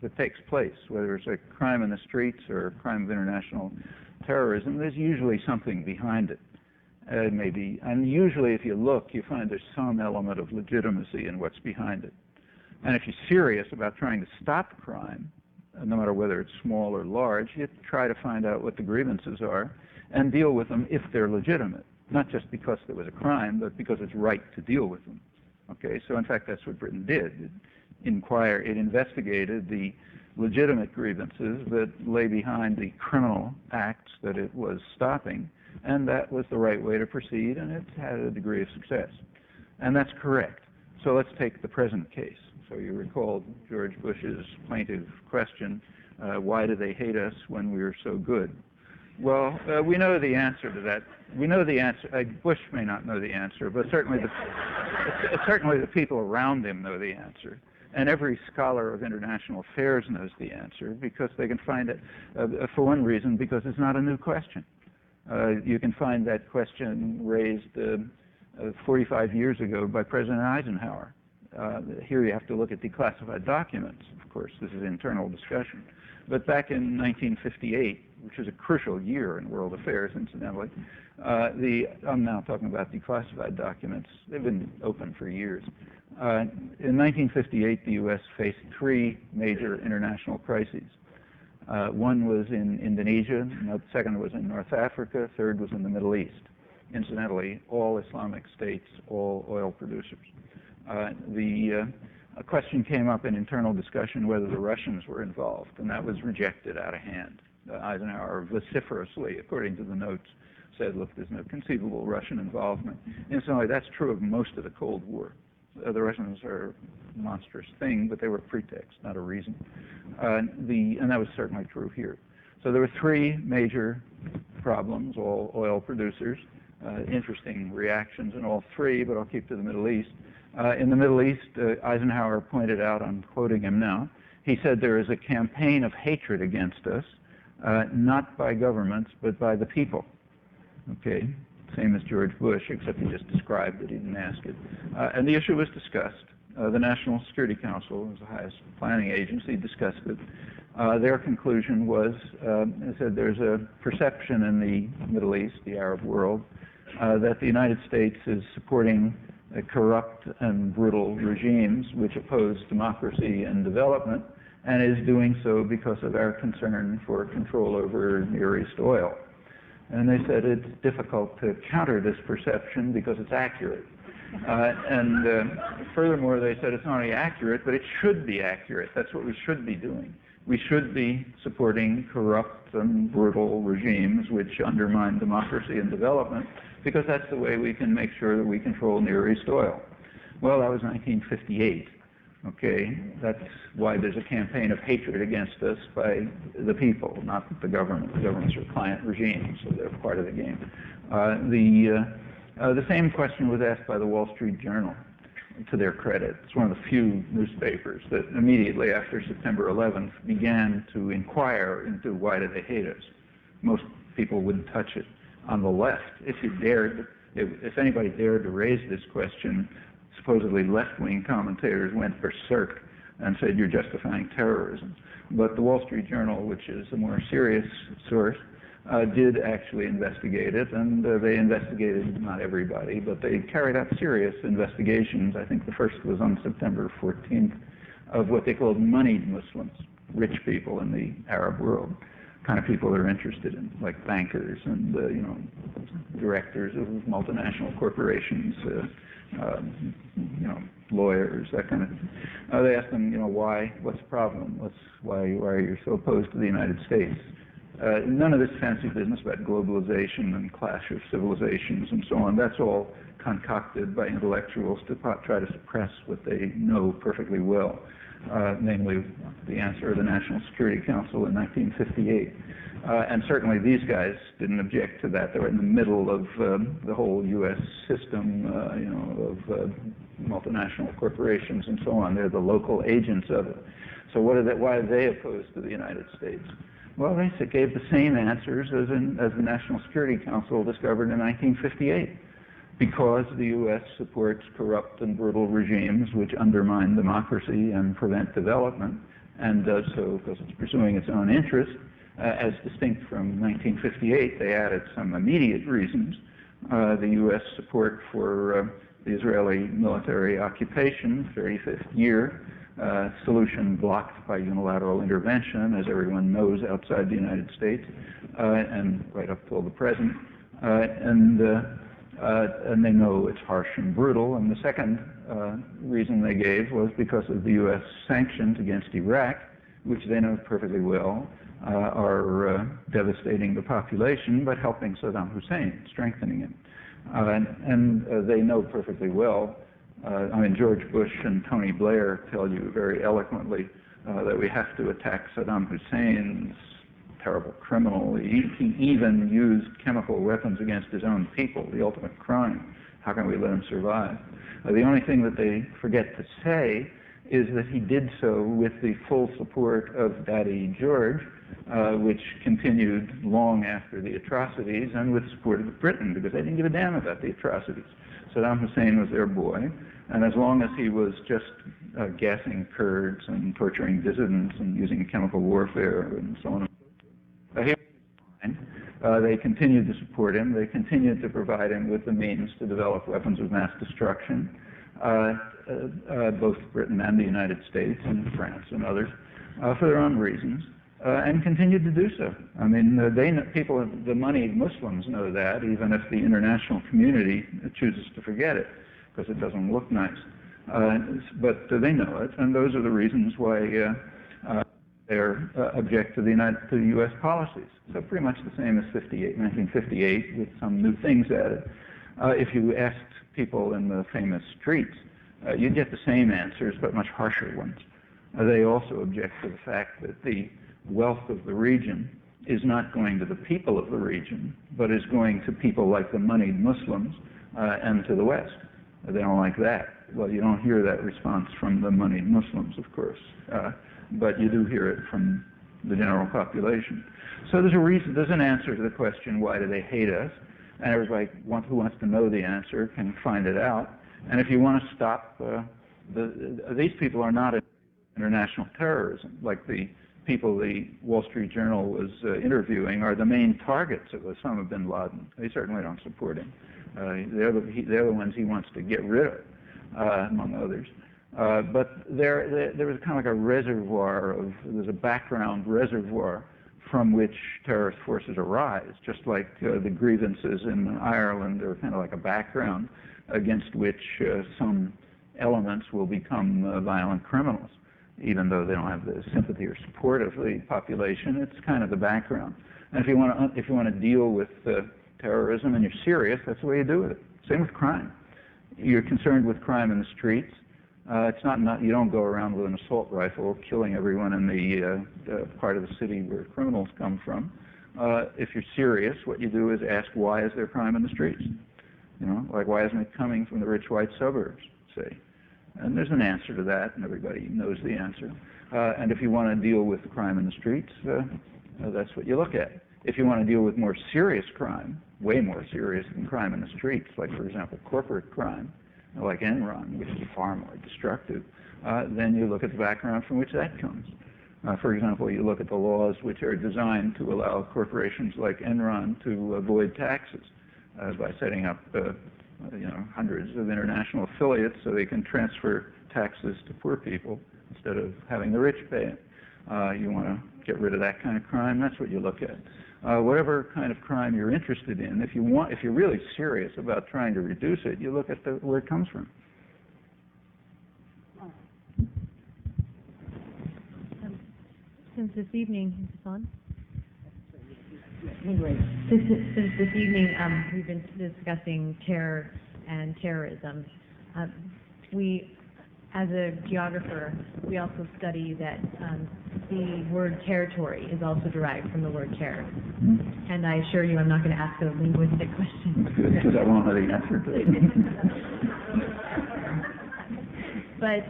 that takes place, whether it's a crime in the streets or a crime of international terrorism, there's usually something behind it. Maybe, and usually if you look, you find there's some element of legitimacy in what's behind it. And if you're serious about trying to stop crime, no matter whether it's small or large, you try to find out what the grievances are and deal with them if they're legitimate. Not just because there was a crime, but because it's right to deal with them. Okay, so in fact that's what Britain did. It investigated the legitimate grievances that lay behind the criminal acts that it was stopping, and that was the right way to proceed, and it had a degree of success. And that's correct. So let's take the present case. So you recall George Bush's plaintive question, why do they hate us when we were so good? Well, we know the answer to that. We know the answer. Bush may not know the answer, but certainly the people around him know the answer. And every scholar of international affairs knows the answer, because they can find it, for one reason, because it's not a new question. You can find that question raised 45 years ago by President Eisenhower. Here you have to look at declassified documents. Of course, this is internal discussion. But back in 1958, which is a crucial year in world affairs, incidentally, I'm now talking about declassified documents. They've been open for years. In 1958, the U.S. faced three major international crises. One was in Indonesia, the second was in North Africa, third was in the Middle East. Incidentally, all Islamic states, all oil producers. A question came up in internal discussion whether the Russians were involved, and that was rejected out of hand. Eisenhower vociferously, according to the notes, said, look, there's no conceivable Russian involvement. Incidentally, that's true of most of the Cold War. The Russians are a monstrous thing, but they were a pretext, not a reason. And that was certainly true here. So there were three major problems, all oil producers. Interesting reactions in all three, but I'll keep to the Middle East. In the Middle East, Eisenhower pointed out, I'm quoting him now, he said there is a campaign of hatred against us, not by governments, but by the people. Okay, same as George Bush, except he just described it, he didn't ask it. And the issue was discussed. The National Security Council, as the highest planning agency, discussed it. Their conclusion was, they said there's a perception in the Middle East, the Arab world, that the United States is supporting corrupt and brutal regimes which oppose democracy and development, and is doing so because of our concern for control over Near East oil. And they said it's difficult to counter this perception because it's accurate. Furthermore, they said it's not only accurate, but it should be accurate. That's what we should be doing. We should be supporting corrupt and brutal regimes which undermine democracy and development, because that's the way we can make sure that we control Near East oil. Well, that was 1958. Okay, that's why there's a campaign of hatred against us by the people, not the government. The governments are client regimes, so they're part of the game. The same question was asked by the Wall Street Journal, to their credit. It's one of the few newspapers that immediately after September 11th began to inquire into why do they hate us. Most people wouldn't touch it. On the left, if anybody dared to raise this question, supposedly left-wing commentators went berserk and said you're justifying terrorism. But the Wall Street Journal, which is a more serious source, did actually investigate it, and they investigated not everybody, but they carried out serious investigations. I think the first was on September 14th of what they called moneyed Muslims, rich people in the Arab world, kind of people they're interested in, like bankers and directors of multinational corporations, lawyers, that kind of thing. They ask them, why? What's the problem? Why are you so opposed to the United States? None of this fancy business about globalization and clash of civilizations and so on. That's all concocted by intellectuals to try to suppress what they know perfectly well, namely the answer of the National Security Council in 1958. And certainly these guys didn't object to that. They were in the middle of the whole U.S. system, of multinational corporations and so on. They're the local agents of it. So why are they opposed to the United States? Well, they gave the same answers as the National Security Council discovered in 1958. Because the U.S. supports corrupt and brutal regimes which undermine democracy and prevent development, and does so because it's pursuing its own interest, as distinct from 1958, they added some immediate reasons. The U.S. support for the Israeli military occupation, 35th year, solution blocked by unilateral intervention, as everyone knows outside the United States, and right up till the present. And they know it's harsh and brutal. And the second reason they gave was because of the U.S. sanctions against Iraq, which they know perfectly well are devastating the population, but helping Saddam Hussein, strengthening him. And they know perfectly well, George Bush and Tony Blair tell you very eloquently that we have to attack Saddam Hussein's terrible criminal. He even used chemical weapons against his own people, the ultimate crime. How can we let him survive? The only thing that they forget to say is that he did so with the full support of Daddy George, which continued long after the atrocities, and with support of Britain, because they didn't give a damn about the atrocities. Saddam Hussein was their boy, and as long as he was just gassing Kurds and torturing dissidents and using chemical warfare and so on, they continued to support him. They continued to provide him with the means to develop weapons of mass destruction, both Britain and the United States and France and others, for their own reasons, and continued to do so. The moneyed Muslims know that, even if the international community chooses to forget it, because it doesn't look nice. But they know it, and those are the reasons why they object to the U.S. policies. So pretty much the same as 1958, with some new things added. If you asked people in the famous streets, you'd get the same answers, but much harsher ones. They also object to the fact that the wealth of the region is not going to the people of the region, but is going to people like the moneyed Muslims and to the West. They don't like that. Well, you don't hear that response from the moneyed Muslims, of course, but you do hear it from the general population. So there's an answer to the question, why do they hate us? And everybody who wants to know the answer can find it out. And if you want to stop, these people are not international terrorism. Like the people the Wall Street Journal was interviewing are the main targets of Osama bin Laden. They certainly don't support him. They're the ones he wants to get rid of, among others. But there was kind of like a reservoir there's a background reservoir from which terrorist forces arise, just like the grievances in Ireland are kind of like a background against which some elements will become violent criminals, even though they don't have the sympathy or support of the population. It's kind of the background. And if you want to deal with terrorism and you're serious, that's the way you do it. Same with crime. You're concerned with crime in the streets. It's not you don't go around with an assault rifle killing everyone in the part of the city where criminals come from. If you're serious, what you do is ask, why is there crime in the streets? Like, why isn't it coming from the rich white suburbs, say? And there's an answer to that, and everybody knows the answer. And if you want to deal with crime in the streets, that's what you look at. If you want to deal with more serious crime, way more serious than crime in the streets, like, for example, corporate crime, like Enron, which is far more destructive, then you look at the background from which that comes. For example, you look at the laws which are designed to allow corporations like Enron to avoid taxes by setting up hundreds of international affiliates so they can transfer taxes to poor people instead of having the rich pay it. You want to get rid of that kind of crime, that's what you look at. Whatever kind of crime you're interested in, if you're really serious about trying to reduce it, you look at where it comes from. Since this evening, is this on? Since this evening, we've been discussing terror and terrorism. We, as a geographer, we also study that the word territory is also derived from the word terror. And I assure you I'm not going to ask a linguistic question. Because I won't know the answer to it. But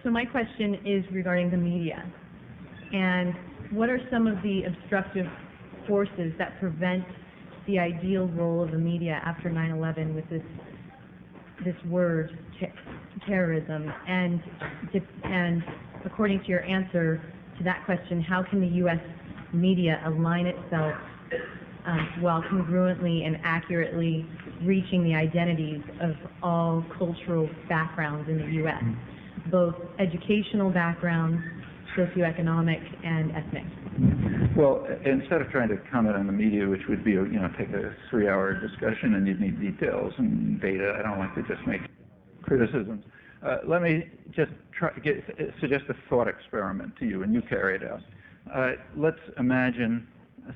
so my question is regarding the media. And what are some of the obstructive forces that prevent the ideal role of the media after 9/11 with this word terrorism? And according to your answer to that question, how can the U.S. media align itself while congruently and accurately reaching the identities of all cultural backgrounds in the U.S., both educational backgrounds, socioeconomic, and ethnic? Well, instead of trying to comment on the media, which would be, take a 3-hour discussion and you'd need details and data, I don't like to just make criticisms. Let me just suggest a thought experiment to you, and you carry it out. Let's imagine,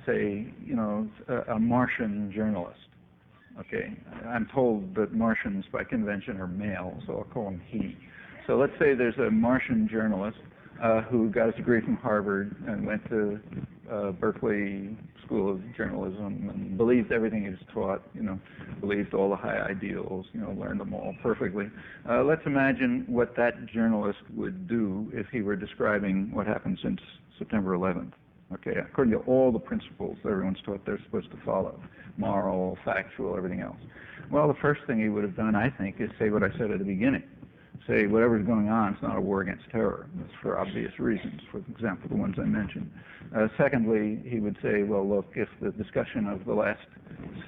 say, a Martian journalist. Okay, I'm told that Martians by convention are male, so I'll call him he. So let's say there's a Martian journalist who got his degree from Harvard and went to Berkeley School of Journalism and believed everything he was taught, believed all the high ideals, learned them all perfectly. Let's imagine what that journalist would do if he were describing what happened since September 11th. Okay, according to all the principles that everyone's taught they're supposed to follow, moral, factual, everything else. Well, the first thing he would have done, I think, is say what I said at the beginning. Say whatever's going on, it's not a war against terror. That's for obvious reasons, for example, the ones I mentioned. Secondly, he would say, well, look, if the discussion of the last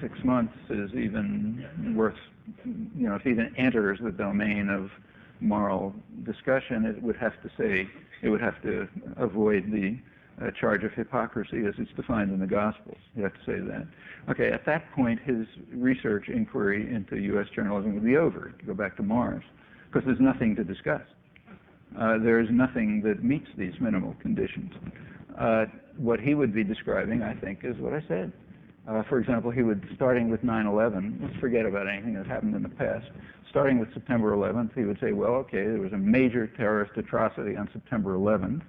6 months is even worth, if it even enters the domain of moral discussion, it would have to avoid the charge of hypocrisy as it's defined in the Gospels. You have to say that. Okay, at that point, his research inquiry into U.S. journalism would be over. Go back to Mars, because there's nothing to discuss. There is nothing that meets these minimal conditions. What he would be describing, I think, is what I said. For example, he would, starting with 9/11, let's forget about anything that happened in the past. Starting with September 11th, he would say, well, okay, there was a major terrorist atrocity on September 11th.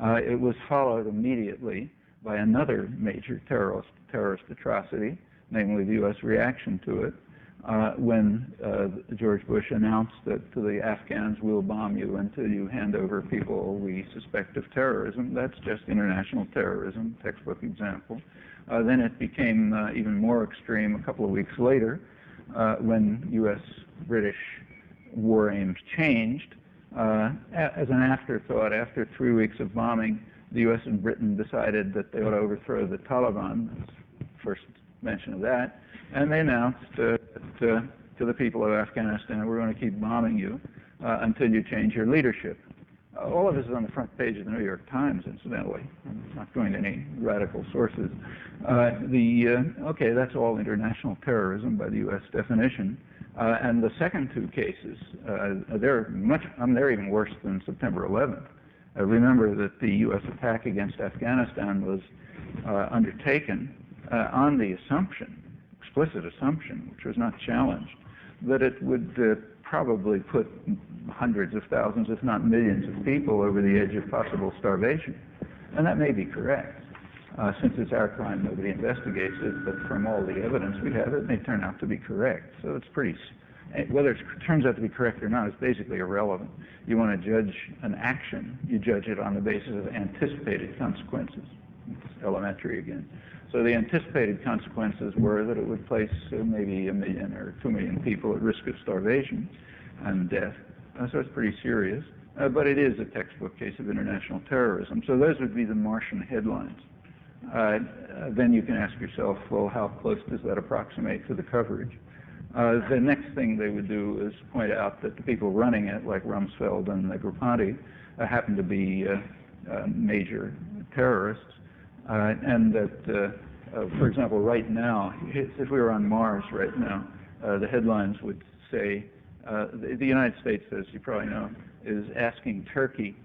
It was followed immediately by another major terrorist atrocity, namely the U.S. reaction to it, when George Bush announced that to the Afghans, we'll bomb you until you hand over people we suspect of terrorism. That's just international terrorism, textbook example. Then it became even more extreme a couple of weeks later when U.S.-British war aims changed. As an afterthought, after 3 weeks of bombing, the U.S. and Britain decided that they ought to overthrow the Taliban. That's the first mention of that. And they announced to the people of Afghanistan, we're going to keep bombing you until you change your leadership. All of this is on the front page of the New York Times, incidentally. I'm not going to any radical sources. Okay, that's all international terrorism by the U.S. definition. And the second two cases, they're even worse than September 11th. Remember that the U.S. attack against Afghanistan was undertaken on the assumption, explicit assumption, which was not challenged, that it would probably put hundreds of thousands, if not millions of people over the edge of possible starvation. And that may be correct. Since it's our crime, nobody investigates it, but from all the evidence we have, it may turn out to be correct. So it's whether it turns out to be correct or not is basically irrelevant. You want to judge an action, you judge it on the basis of anticipated consequences. It's elementary again. So the anticipated consequences were that it would place maybe 1 million or 2 million people at risk of starvation and death. So it's pretty serious. But it is a textbook case of international terrorism. So those would be the Martian headlines. Then you can ask yourself, well, how close does that approximate to the coverage? The next thing they would do is point out that the people running it, like Rumsfeld and Negroponte, happen to be major terrorists, and that, for example, right now, if we were on Mars right now, the headlines would say, the United States, as you probably know, is asking Turkey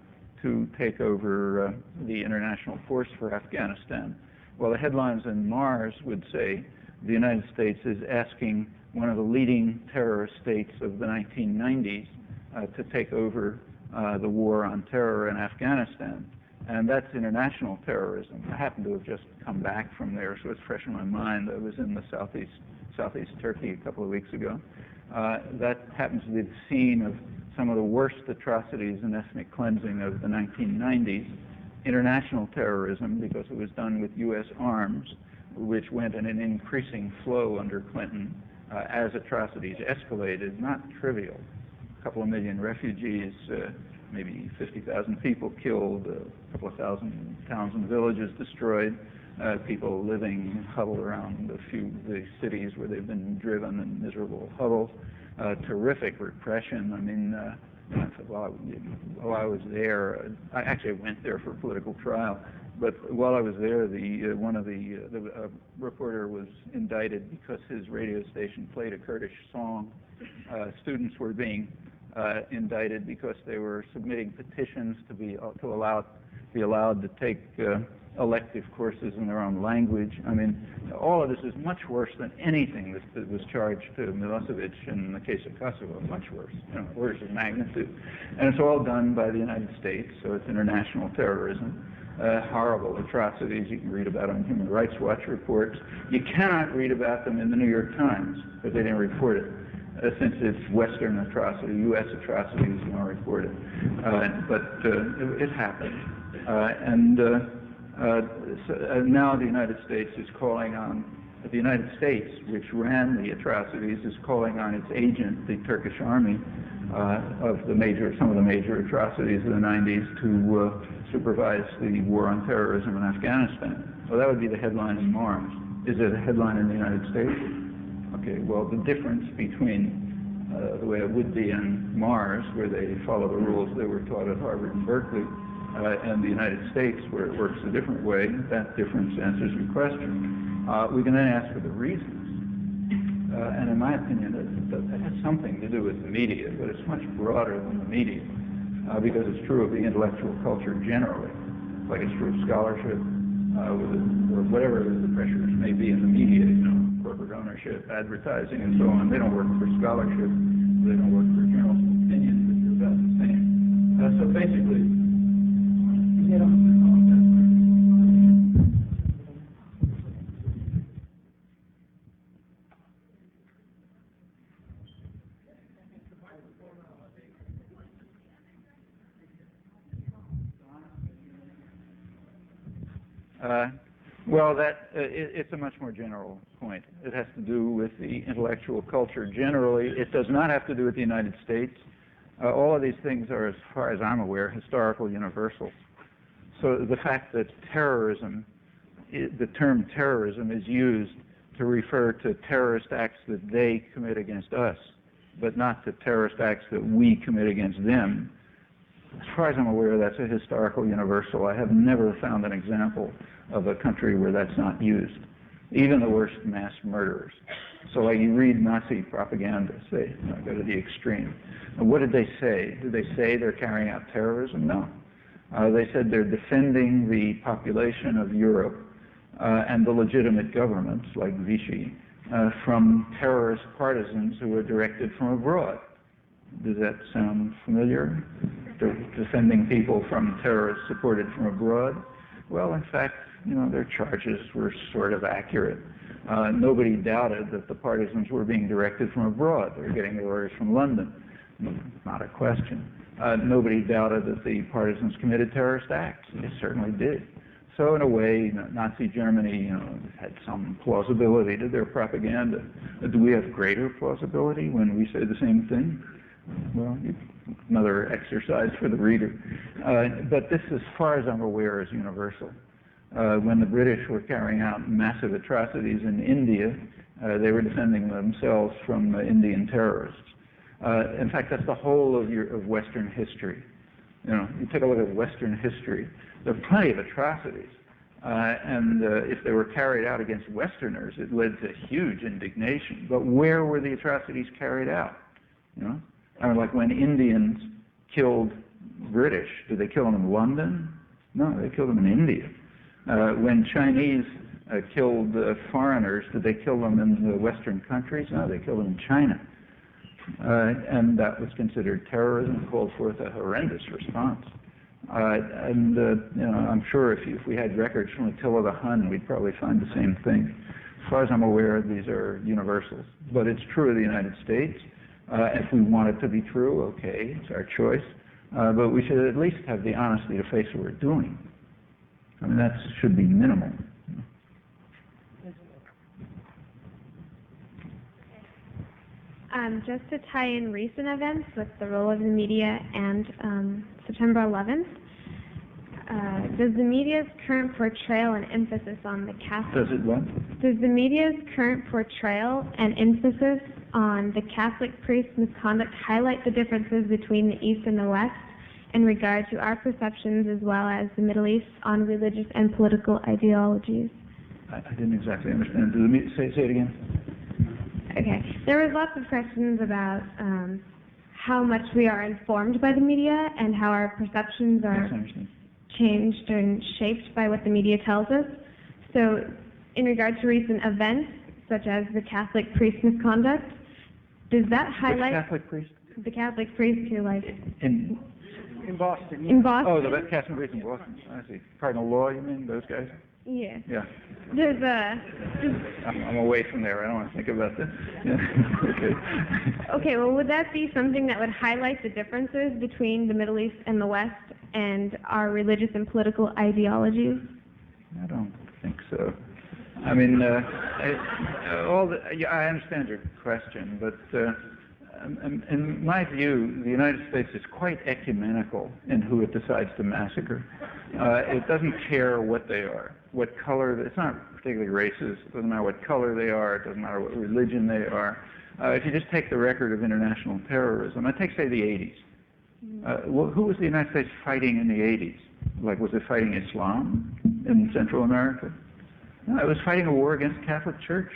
to take over the international force for Afghanistan. Well, the headlines in Mars would say the United States is asking one of the leading terrorist states of the 1990s to take over the war on terror in Afghanistan. And that's international terrorism. I happen to have just come back from there, so it's fresh in my mind. I was in the southeast Turkey a couple of weeks ago. That happens to be the scene of some of the worst atrocities and ethnic cleansing of the 1990s. International terrorism, because it was done with U.S. arms, which went in an increasing flow under Clinton as atrocities escalated, not trivial. A couple of million refugees, maybe 50,000 people killed, a couple of thousand towns and villages destroyed, people living huddled around the cities where they've been driven in miserable hovels, terrific repression. I mean, while I was there, I actually went there for a political trial, but while I was there, the reporter was indicted because his radio station played a Kurdish song. Students were being indicted because they were submitting petitions to be allowed to take elective courses in their own language. I mean, all of this is much worse than anything that was charged to Milosevic in the case of Kosovo, much worse, orders of magnitude. And it's all done by the United States, so it's international terrorism. Horrible atrocities you can read about on Human Rights Watch reports. You cannot read about them in the New York Times, because they didn't report it. Since it's Western atrocity, U.S. atrocities, you don't report it. But it happened. So now the United States is calling on, the United States, which ran the atrocities, is calling on its agent, the Turkish army, of some of the major atrocities of the 90s to supervise the war on terrorism in Afghanistan. Well, that would be the headline in Mars. Is it a headline in the United States? Okay, well, the difference between the way it would be on Mars, where they follow the rules they were taught at Harvard and Berkeley, and the United States, where it works a different way, that difference answers your question. We can then ask for the reasons. And in my opinion, it has something to do with the media, but it's much broader than the media, because it's true of the intellectual culture generally, like it's true of scholarship, or whatever the pressures may be in the media, corporate ownership, advertising, and so on. They don't work for scholarship. They don't work for journals of opinion, which are about the same. So basically, they don't. Well, it's a much more general point. It has to do with the intellectual culture generally. It does not have to do with the United States. All of these things are, as far as I'm aware, historical universals. So the fact that terrorism, the term terrorism is used to refer to terrorist acts that they commit against us, but not to terrorist acts that we commit against them. As far as I'm aware, that's a historical universal. I have never found an example of a country where that's not used, even the worst mass murderers. So like you read Nazi propaganda, say, go to the extreme. And what did they say? Did they say they're carrying out terrorism? No. They said they're defending the population of Europe and the legitimate governments, like Vichy, from terrorist partisans who are directed from abroad. Does that sound familiar? Defending people from terrorists supported from abroad? Well, in fact, their charges were sort of accurate. Nobody doubted that the partisans were being directed from abroad. They were getting their orders from London. Not a question. Nobody doubted that the partisans committed terrorist acts. They certainly did. So in a way, Nazi Germany had some plausibility to their propaganda. Do we have greater plausibility when we say the same thing? Well, another exercise for the reader. But this, as far as I'm aware, is universal. When the British were carrying out massive atrocities in India, they were defending themselves from Indian terrorists. In fact, that's the whole of Western history. You know, you take a look at Western history. There are plenty of atrocities, and if they were carried out against Westerners, it led to huge indignation. But where were the atrocities carried out? You know, I mean, like when Indians killed British, did they kill them in London? No, they killed them in India. When Chinese killed foreigners, did they kill them in the Western countries? No, they killed them in China. And that was considered terrorism, called forth a horrendous response. You know, I'm sure if we had records from Attila the Hun, we'd probably find the same thing. As far as I'm aware, these are universals. But it's true of the United States. If we want it to be true, okay, it's our choice. But we should at least have the honesty to face what we're doing. I mean, that should be minimal. Just to tie in recent events with the role of the media and September 11th, does the media's current portrayal and emphasis on the Catholic... Does it what? Does the media's current portrayal and emphasis on the Catholic priest misconduct highlight the differences between the East and the West in regard to our perceptions as well as the Middle East on religious and political ideologies? I didn't exactly understand. Say it again. Okay. There was lots of questions about how much we are informed by the media and how our perceptions are changed and shaped by what the media tells us. So in regard to recent events, such as the Catholic priest misconduct, does that highlight... Which Catholic priest? The Catholic priest who, like... In Boston. In Boston? Oh, the Catholic priest in Boston. I see. Cardinal Law, you mean, those guys? Yeah. Yeah. There's I'm away from there. I don't want to think about this. Yeah. Okay. Okay, well, would that be something that would highlight the differences between the Middle East and the West and our religious and political ideologies? I don't think so. I mean, I understand your question, but in my view, the United States is quite ecumenical in who it decides to massacre. It doesn't care what they are, what color. It's not particularly racist. It doesn't matter what color they are. It doesn't matter what religion they are. If you just take the record of international terrorism, I take, say, the 80s. Who was the United States fighting in the 80s? Like, was it fighting Islam in Central America? No, it was fighting a war against the Catholic Church.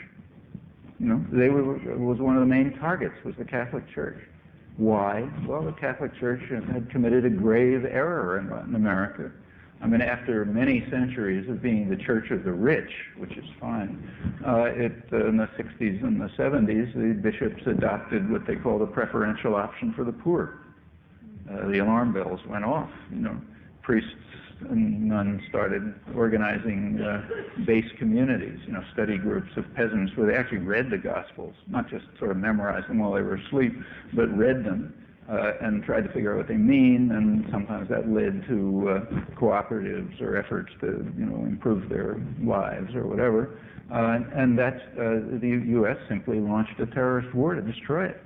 You know, was one of the main targets, was the Catholic Church. Why? Well, the Catholic Church had committed a grave error in Latin America. I mean, after many centuries of being the church of the rich, which is fine, in the 60s and the 70s, the bishops adopted what they call the preferential option for the poor. The alarm bells went off. You know, priests and nuns started organizing base communities, you know, study groups of peasants where they actually read the Gospels, not just sort of memorized them while they were asleep, but read them and tried to figure out what they mean, and sometimes that led to cooperatives or efforts to, you know, improve their lives or whatever. And that's, the U.S. simply launched a terrorist war to destroy it.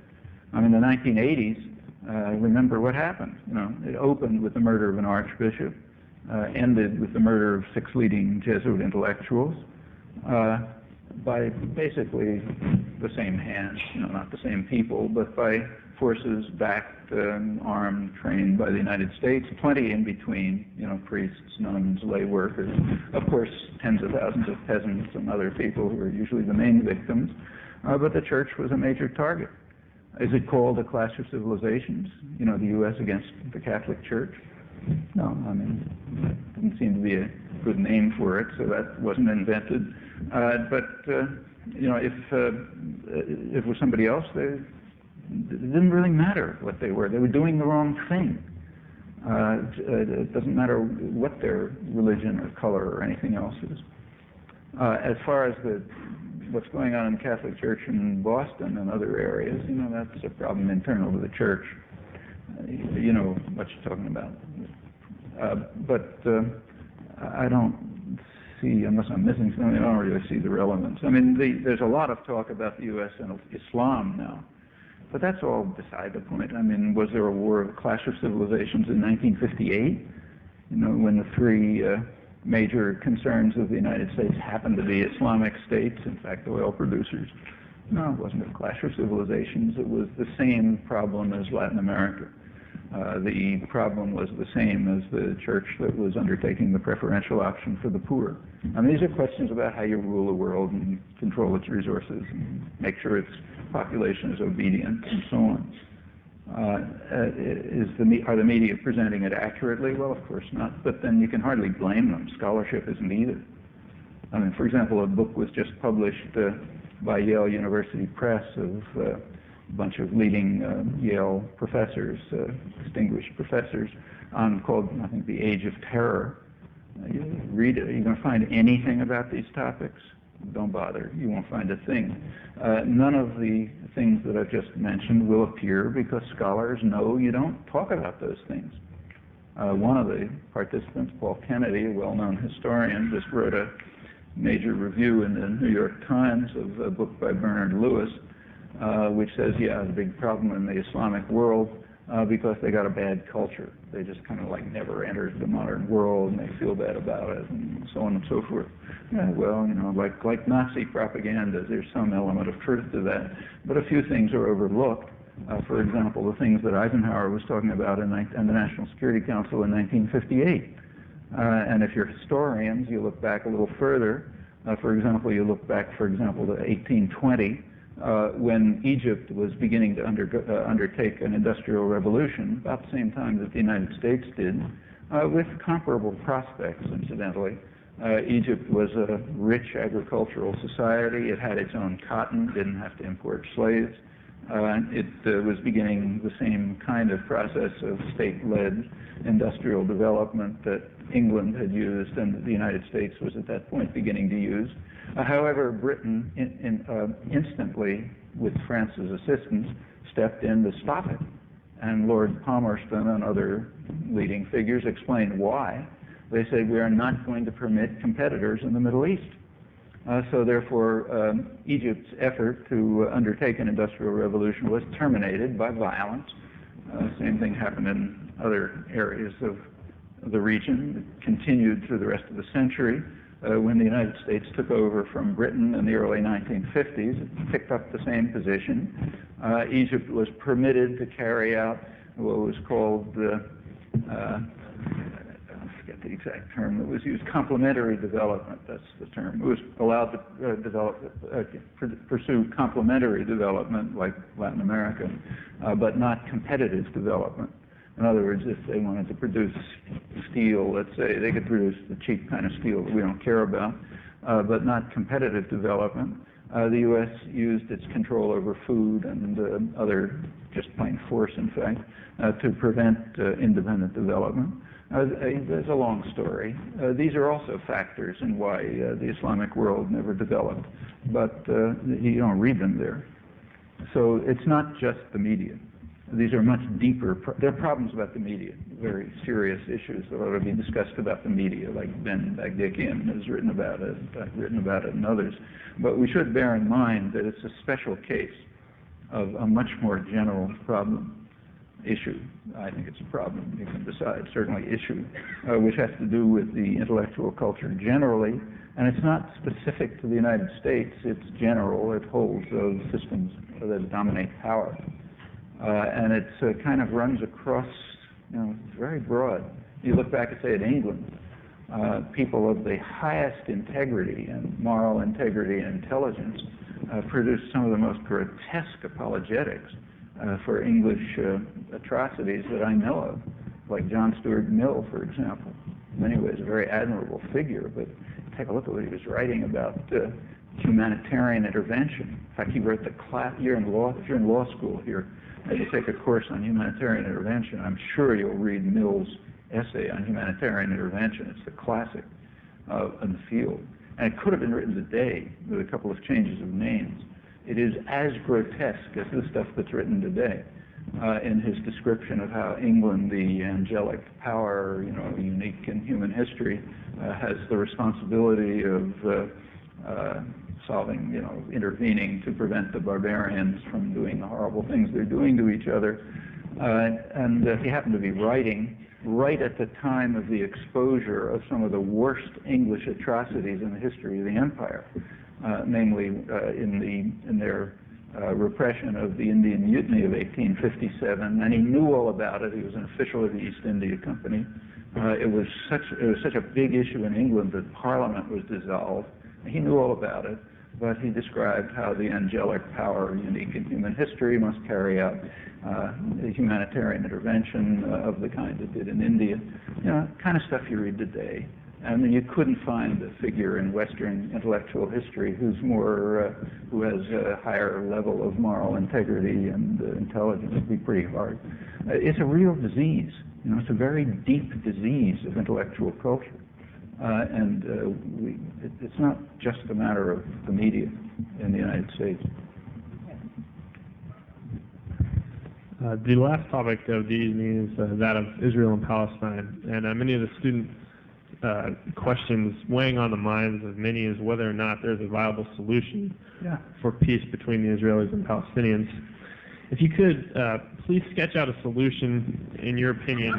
I mean, in the 1980s, remember what happened. You know, it opened with the murder of an archbishop, ended with the murder of 6 leading Jesuit intellectuals by basically the same hands, you know, not the same people, but by forces backed, armed, trained by the United States, plenty in between, you know, priests, nuns, lay workers, of course, tens of thousands of peasants and other people who are usually the main victims, but the church was a major target. Is it called a clash of civilizations, you know, the U.S. against the Catholic Church? No, I mean, it didn't seem to be a good name for it, so that wasn't invented. But you know, if it was somebody else, it didn't really matter what they were. They were doing the wrong thing. It doesn't matter what their religion or color or anything else is. As far as what's going on in the Catholic Church in Boston and other areas, you know, that's a problem internal to the church. You know what you're talking about. But I don't see, unless I'm missing something, I don't really see the relevance. I mean, there's a lot of talk about the U.S. and Islam now, but that's all beside the point. I mean, was there a war of clash of civilizations in 1958? You know, when the 3 major concerns of the United States happened to be Islamic states, in fact, oil producers. No, it wasn't a clash of civilizations. It was the same problem as Latin America. The problem was the same as the church that was undertaking the preferential option for the poor. I mean, these are questions about how you rule the world and control its resources and make sure its population is obedient and so on. Are the media presenting it accurately? Well, of course not, but then you can hardly blame them. Scholarship isn't either. I mean, for example, a book was just published by Yale University Press of a bunch of leading Yale professors, distinguished professors, called, I think, The Age of Terror. You read it. Are you going to find anything about these topics? Don't bother. You won't find a thing. None of the things that I've just mentioned will appear because scholars know you don't talk about those things. One of the participants, Paul Kennedy, a well-known historian, just wrote a major review in the New York Times of a book by Bernard Lewis, which says, yeah, the big problem in the Islamic world because they got a bad culture. They just kind of like never entered the modern world and they feel bad about it and so on and so forth. Yeah, well, you know, like Nazi propaganda, there's some element of truth to that, but a few things are overlooked. For example, the things that Eisenhower was talking about in the National Security Council in 1958. And if you're historians, you look back a little further. For example, you look back, for example, to 1820, when Egypt was beginning to undertake an industrial revolution, about the same time that the United States did, with comparable prospects, incidentally. Egypt was a rich agricultural society. It had its own cotton, didn't have to import slaves. It was beginning the same kind of process of state-led industrial development that England had used and that the United States was at that point beginning to use. However, Britain instantly, with France's assistance, stepped in to stop it. And Lord Palmerston and other leading figures explained why. They said, we are not going to permit competitors in the Middle East. So therefore, Egypt's effort to undertake an industrial revolution was terminated by violence. Same thing happened in other areas of the region. It continued through the rest of the century. When the United States took over from Britain in the early 1950s, it picked up the same position. Egypt was permitted to carry out what was called I forget the exact term that was used, complementary development, that's the term. It was allowed to pursue complementary development like Latin America, but not competitive development. In other words, if they wanted to produce steel, let's say, they could produce the cheap kind of steel that we don't care about, but not competitive development. The U.S. used its control over food and other, just plain force, in fact, to prevent independent development. There's a long story. These are also factors in why the Islamic world never developed, but you don't read them there. So it's not just the media. These are much deeper, there are problems about the media, very serious issues that ought to be discussed about the media, like Ben Bagdikian has written about it, I've written about it and others. But we should bear in mind that it's a special case of a much more general problem, issue. I think it's a problem, you can decide, certainly issue, which has to do with the intellectual culture generally, and it's not specific to the United States, it's general, it holds those systems that dominate power. And it kind of runs across, you know, it's very broad. You look back and say at England, people of the highest integrity and moral integrity and intelligence produced some of the most grotesque apologetics for English atrocities that I know of, like John Stuart Mill, for example. In many ways a very admirable figure, but take a look at what he was writing about humanitarian intervention. In fact, he wrote the class, if you're in law school here, as you take a course on humanitarian intervention, I'm sure you'll read Mill's essay on humanitarian intervention. It's the classic in the field. And it could have been written today with a couple of changes of names. It is as grotesque as the stuff that's written today in his description of how England, the angelic power, you know, unique in human history, has the responsibility of solving, you know, intervening to prevent the barbarians from doing the horrible things they're doing to each other. And he happened to be writing right at the time of the exposure of some of the worst English atrocities in the history of the empire, namely in their repression of the Indian Mutiny of 1857, and he knew all about it. He was an official of the East India Company. It was such a big issue in England that Parliament was dissolved. He knew all about it, but he described how the angelic power unique in human history must carry out the humanitarian intervention of the kind it did in India. You know, kind of stuff you read today. I mean, you couldn't find a figure in Western intellectual history who has a higher level of moral integrity and intelligence. It'd be pretty hard. It's a real disease. You know, it's a very deep disease of intellectual culture. It's not just a matter of the media in the United States. The last topic of the evening is that of Israel and Palestine, and many of the student questions weighing on the minds of many is whether or not there's a viable solution for peace between the Israelis and Palestinians. If you could, please sketch out a solution in your opinion.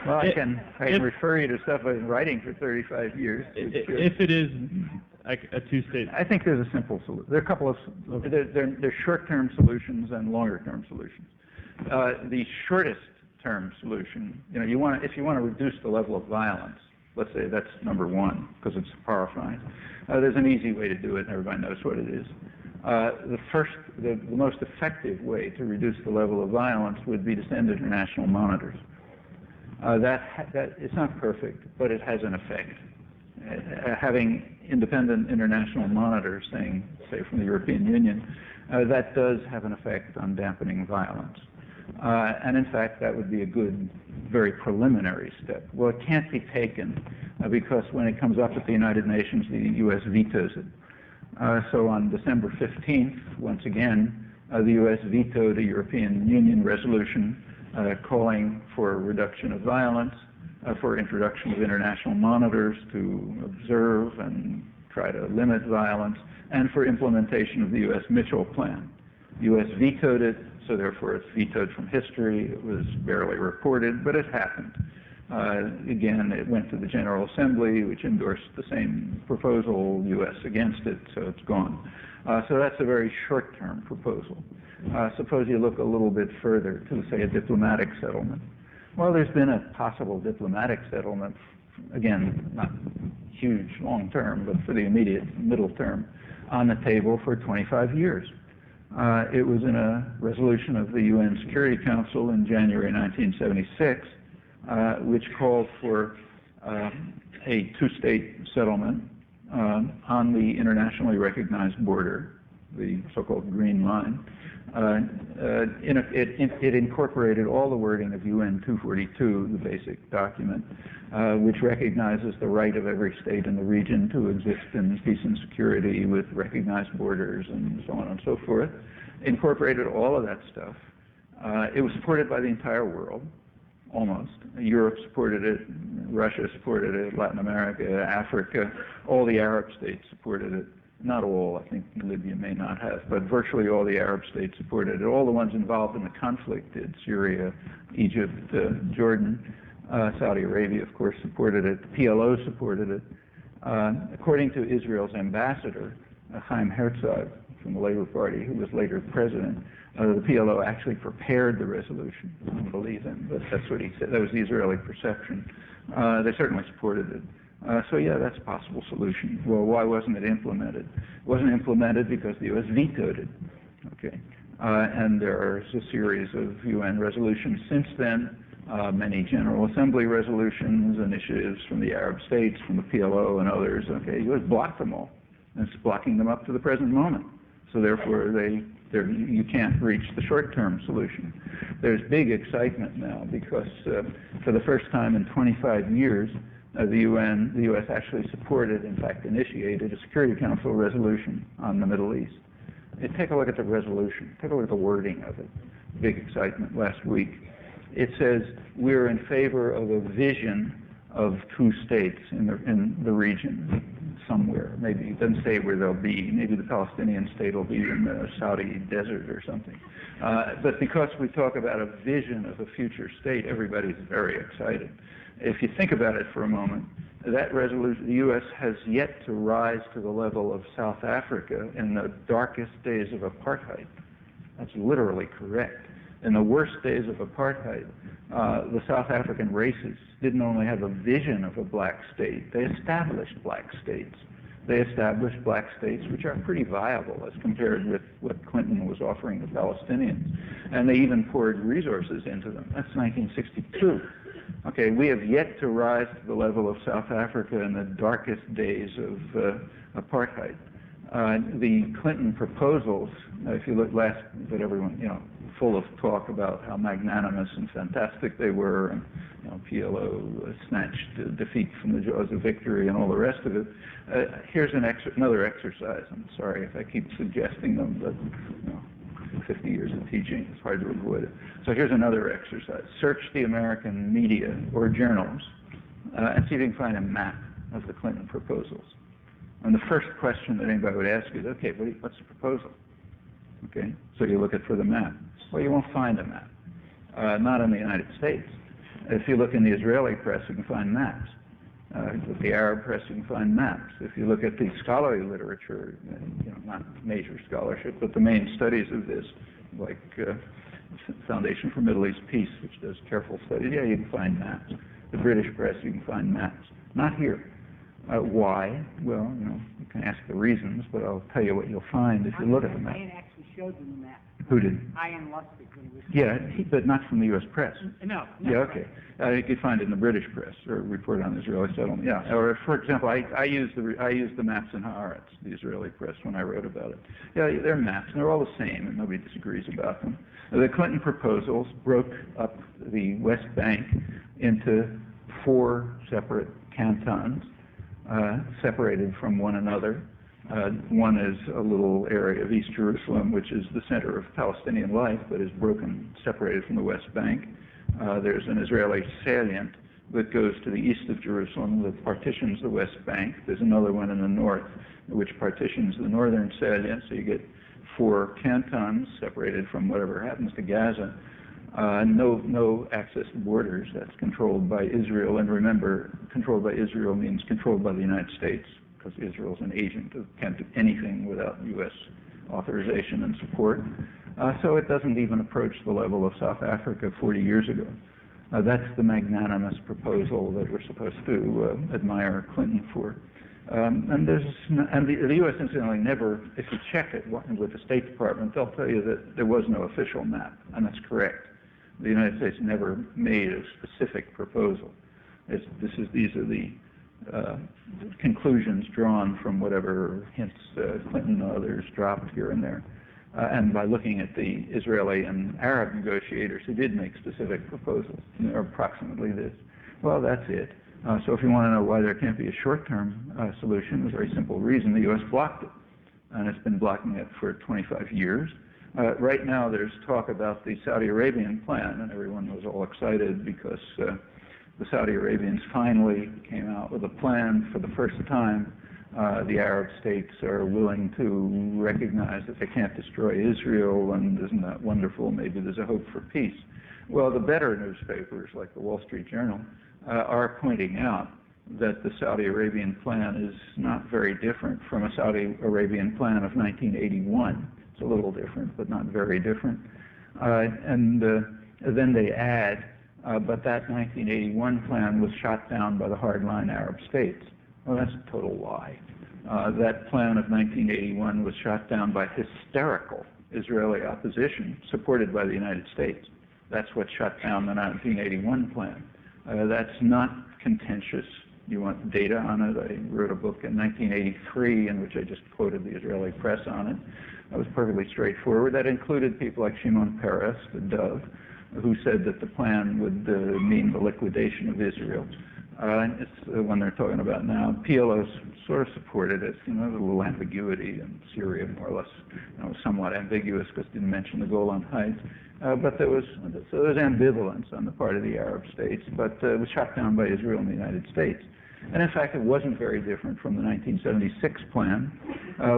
Well, I can refer you to stuff I've been writing for 35 years. If it is like a two-state, I think there's a simple solution. There are a couple of there's short-term solutions and longer-term solutions. The shortest-term solution, you know, if you want to reduce the level of violence, let's say that's number one because it's horrifying. There's an easy way to do it, and everybody knows what it is. The most effective way to reduce the level of violence would be to send international monitors. It's not perfect, but it has an effect. Having independent international monitors, say from the European Union, that does have an effect on dampening violence. And in fact, that would be a good, very preliminary step. Well, it can't be taken because when it comes up at the United Nations, the U.S. vetoes it. So on December 15th, once again, the U.S. vetoed a European Union resolution calling for a reduction of violence, for introduction of international monitors to observe and try to limit violence, and for implementation of the U.S. Mitchell Plan. The U.S. vetoed it, so therefore it's vetoed from history. It was barely reported, but it happened. Again, it went to the General Assembly, which endorsed the same proposal, U.S. against it, so it's gone. So that's a very short-term proposal. Suppose you look a little bit further to, say, a diplomatic settlement. Well, there's been a possible diplomatic settlement, again, not huge long-term, but for the immediate middle term, on the table for 25 years. It was in a resolution of the UN Security Council in January 1976, which called for a two-state settlement on the internationally recognized border, the so-called Green Line. It incorporated all the wording of UN 242, the basic document, which recognizes the right of every state in the region to exist in peace and security with recognized borders and so on and so forth. Incorporated all of that stuff. It was supported by the entire world, almost. Europe supported it, Russia supported it, Latin America, Africa, all the Arab states supported it. Not all, I think Libya may not have, but virtually all the Arab states supported it. All the ones involved in the conflict did. Syria, Egypt, Jordan, Saudi Arabia, of course, supported it. The PLO supported it. According to Israel's ambassador, Chaim Herzog, from the Labor Party, who was later president, the PLO actually prepared the resolution. I don't believe him, but that's what he said. That was the Israeli perception. They certainly supported it. So yeah, that's a possible solution. Well, why wasn't it implemented? It wasn't implemented because the U.S. vetoed it. Okay, and there is a series of UN resolutions since then, many General Assembly resolutions, initiatives from the Arab states, from the PLO and others. Okay, the U.S. blocked them all, and it's blocking them up to the present moment. So therefore, you can't reach the short-term solution. There's big excitement now because for the first time in 25 years, the U.S. actually supported, in fact initiated, a Security Council resolution on the Middle East. Take a look at the resolution. Take a look at the wording of it. Big excitement last week. It says, we're in favor of a vision of two states in the region somewhere. Maybe it doesn't say where they'll be. Maybe the Palestinian state will be in the Saudi desert or something. But because we talk about a vision of a future state, everybody's very excited. If you think about it for a moment, that resolution, the U.S. has yet to rise to the level of South Africa in the darkest days of apartheid. That's literally correct. In the worst days of apartheid, the South African racists didn't only have a vision of a black state, they established black states. They established black states which are pretty viable as compared with what Clinton was offering the Palestinians. And they even poured resources into them. That's 1962. Okay, we have yet to rise to the level of South Africa in the darkest days of apartheid. The Clinton proposals, if you look last, that everyone, full of talk about how magnanimous and fantastic they were, and PLO snatched defeat from the jaws of victory and all the rest of it. Here's another exercise. I'm sorry if I keep suggesting them, but 50 years of teaching, it's hard to avoid it. So here's another exercise. Search the American media or journals and see if you can find a map of the Clinton proposals. And the first question that anybody would ask is, okay, what's the proposal? Okay, so you look for the map. Well, you won't find a map, not in the United States. If you look in the Israeli press, you can find maps. With the Arab press, you can find maps. If you look at the scholarly literature, not major scholarship, but the main studies of this, like Foundation for Middle East Peace, which does careful studies, yeah, you can find maps. The British press, you can find maps. Not here. Why? Well, you can ask the reasons, but I'll tell you what you'll find if you look at the map. Ian actually showed them the map. Who did? Ian Lustig. When he was Yeah, but not from the U.S. press. No. Yeah, okay. You could find it in the British press or report on Israeli settlement. Yeah. Or, for example, I used the maps in Haaretz, the Israeli press, when I wrote about it. Yeah, they're maps, and they're all the same, and nobody disagrees about them. The Clinton proposals broke up the West Bank into 4 separate cantons, separated from one another. One is a little area of East Jerusalem, which is the center of Palestinian life, but is separated from the West Bank. There's an Israeli salient that goes to the east of Jerusalem that partitions the West Bank. There's another one in the north which partitions the northern salient, so you get 4 cantons separated from whatever happens to Gaza. No access to borders. That's controlled by Israel. And remember, controlled by Israel means controlled by the United States, because Israel is an agent who can't do anything without U.S. authorization and support. So it doesn't even approach the level of South Africa 40 years ago. That's the magnanimous proposal that we're supposed to admire Clinton for. And the U.S. incidentally never, if you check it with the State Department, they'll tell you that there was no official map, and that's correct. The United States never made a specific proposal. These are the conclusions drawn from whatever hints Clinton and others dropped here and there. And by looking at the Israeli and Arab negotiators who did make specific proposals, approximately this. Well, that's it. So if you want to know why there can't be a short-term solution, there's a very simple reason. The U.S. blocked it, and it's been blocking it for 25 years. Right now there's talk about the Saudi Arabian plan, and everyone was all excited because the Saudi Arabians finally came out with a plan for the first time. The Arab states are willing to recognize that they can't destroy Israel, and isn't that wonderful? Maybe there's a hope for peace. Well, the better newspapers, like the Wall Street Journal, are pointing out that the Saudi Arabian plan is not very different from a Saudi Arabian plan of 1981. It's a little different, but not very different. And then they add, but that 1981 plan was shot down by the hardline Arab states. Well, that's a total lie. That plan of 1981 was shot down by hysterical Israeli opposition supported by the United States. That's what shut down the 1981 plan. That's not contentious. You want data on it? I wrote a book in 1983 in which I just quoted the Israeli press on it. That was perfectly straightforward. That included people like Shimon Peres, the Dove, who said that the plan would mean the liquidation of Israel. It's the one they're talking about now. PLO sort of supported it. There's a little ambiguity in Syria, more or less, somewhat ambiguous because it didn't mention the Golan Heights. But there was ambivalence on the part of the Arab states, but it was shot down by Israel and the United States. And in fact, it wasn't very different from the 1976 plan,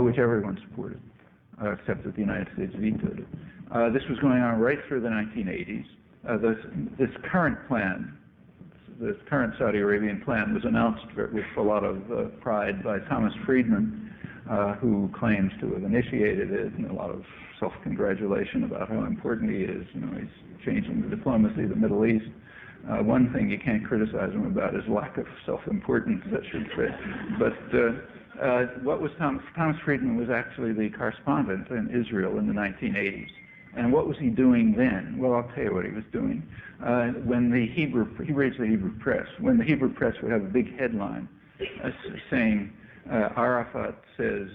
which everyone supported, except that the United States vetoed it. This was going on right through the 1980s. This current plan, the current Saudi Arabian plan was announced with a lot of pride by Thomas Friedman, who claims to have initiated it, and a lot of self-congratulation about how important he is. You know, he's changing the diplomacy of the Middle East. One thing you can't criticize him about is lack of self-importance, I should say. But what was Thomas Friedman was actually the correspondent in Israel in the 1980s. And what was he doing then? Well, I'll tell you what he was doing. When he raised the Hebrew press. When the Hebrew press would have a big headline saying, Arafat says,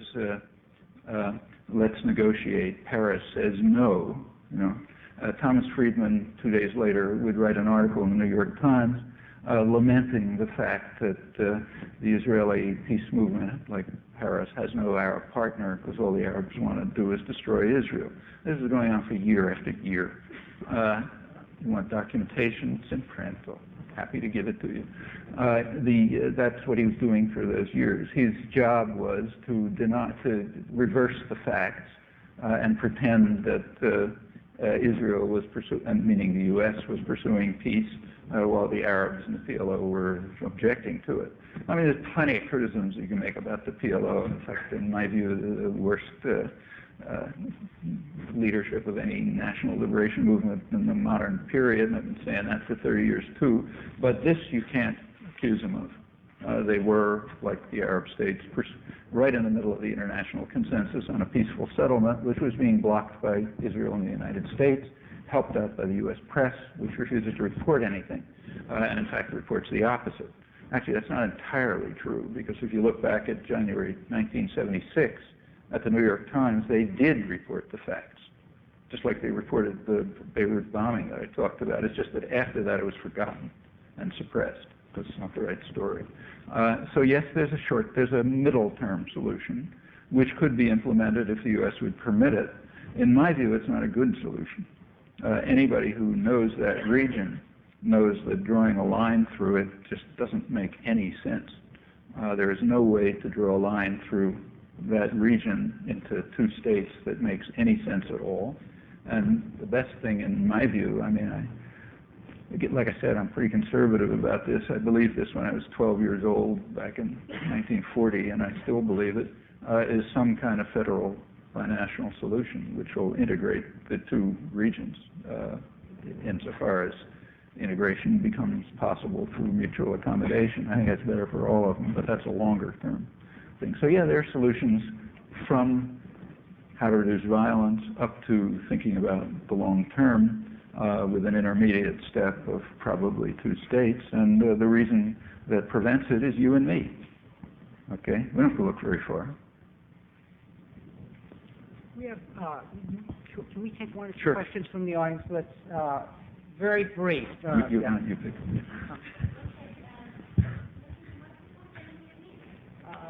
let's negotiate, Paris says no, you know, Thomas Friedman, 2 days later, would write an article in the New York Times lamenting the fact that the Israeli peace movement, like Paris, has no Arab partner because all the Arabs want to do is destroy Israel. This is going on for year after year. You want documentation? It's in print. I'm happy to give it to you. That's what he was doing for those years. His job was to reverse the facts and pretend that Israel was meaning the U.S. was pursuing peace while the Arabs and the PLO were objecting to it. I mean, there's plenty of criticisms you can make about the PLO. In fact, in my view, the worst leadership of any national liberation movement in the modern period, and I've been saying that for 30 years too, but this you can't accuse them of. They were, like the Arab states, right in the middle of the international consensus on a peaceful settlement, which was being blocked by Israel and the United States, helped out by the U.S. press, which refuses to report anything, and in fact reports the opposite. Actually, that's not entirely true, because if you look back at January 1976, at the New York Times, they did report the facts, just like they reported the Beirut bombing that I talked about. It's just that after that it was forgotten and suppressed, because it's not the right story. So yes, there's a middle-term solution, which could be implemented if the U.S. would permit it. In my view, it's not a good solution. Anybody who knows that region knows that drawing a line through it just doesn't make any sense. There is no way to draw a line through that region into two states that makes any sense at all. And the best thing, in my view, I mean, like I said, I'm pretty conservative about this. I believed this when I was 12 years old back in 1940, and I still believe it, is some kind of federal binational solution which will integrate the two regions insofar as integration becomes possible through mutual accommodation. I think that's better for all of them, but that's a longer term thing. So yeah, there are solutions from how to reduce violence up to thinking about the long term with an intermediate step of probably two states, and the reason that prevents it is you and me. Okay? We don't have to look very far. We have, can we take one or two Sure. questions from the audience? Let's, very brief. You yeah. pick.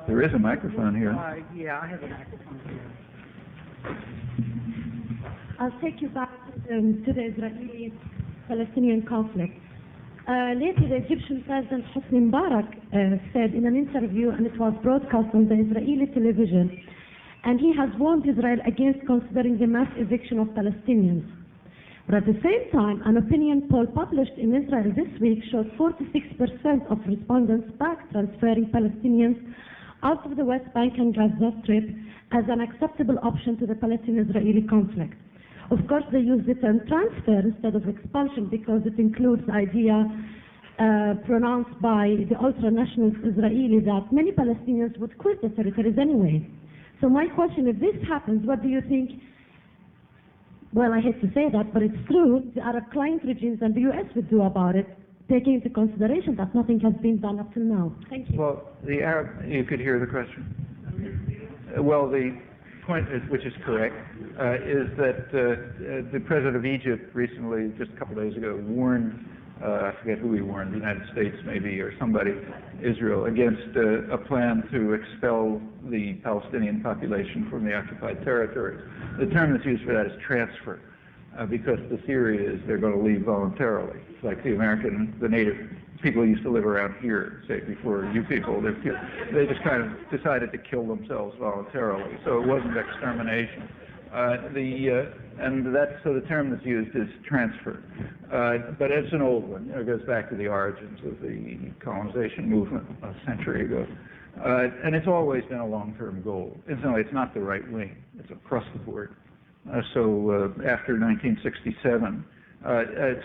There is a microphone here. Yeah, I have a microphone here. I'll take you back to the Israeli-Palestinian conflict. Lately, the Egyptian President Hosni Mubarak said in an interview, and it was broadcast on the Israeli television, and he has warned Israel against considering the mass eviction of Palestinians. But at the same time, an opinion poll published in Israel this week showed 46% of respondents back transferring Palestinians out of the West Bank and Gaza Strip as an acceptable option to the Palestinian-Israeli conflict. Of course, they use the term transfer instead of expulsion because it includes the idea pronounced by the ultra-nationalist Israeli that many Palestinians would quit the territories anyway. So my question, if this happens, what do you think? Well, I hate to say that, but it's true. The Arab client regimes and the U.S. would do about it, taking into consideration that nothing has been done up till now. Thank you. Well, the Arab, you could hear the question. Well, the point, which is correct, is that the president of Egypt recently, just a couple days ago, warned, I forget who he warned, the United States maybe, or somebody, Israel, against a plan to expel the Palestinian population from the occupied territories. The term that's used for that is transfer, because the theory is they're going to leave voluntarily. It's like the native people who used to live around here, say before you people, they just kind of decided to kill themselves voluntarily. So it wasn't extermination. So the term that's used is transfer. But it's an old one. It goes back to the origins of the colonization movement a century ago. And it's always been a long-term goal. Incidentally, it's not the right wing. It's across the board. So after 1967,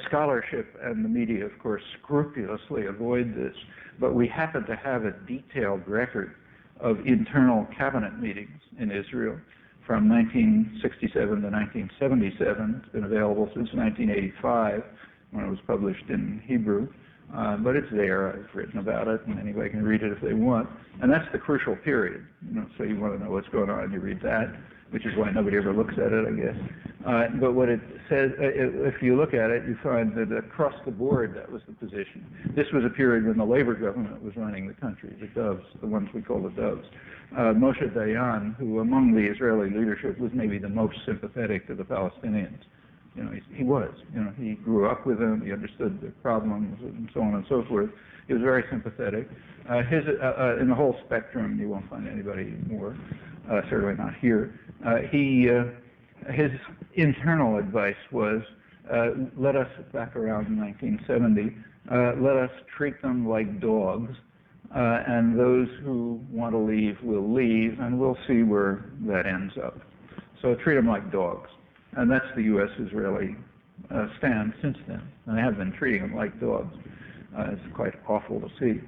scholarship and the media, of course, scrupulously avoid this. But we happen to have a detailed record of internal cabinet meetings in Israel from 1967 to 1977. It's been available since 1985 when it was published in Hebrew. But it's there. I've written about it, and anybody can read it if they want. And that's the crucial period. So you want to know what's going on, you read that, which is why nobody ever looks at it, I guess. But what it says, if you look at it, you find that across the board, that was the position. This was a period when the labor government was running the country, the doves, the ones we call the doves. Moshe Dayan, who among the Israeli leadership was maybe the most sympathetic to the Palestinians. He was. He grew up with them. He understood their problems and so on and so forth. He was very sympathetic. In the whole spectrum, you won't find anybody more. Certainly not here. His internal advice was, let us, back around 1970, let us treat them like dogs, and those who want to leave will leave, and we'll see where that ends up. So treat them like dogs. And that's the U.S.-Israeli stand since then. And they have been treating them like dogs. It's quite awful to see.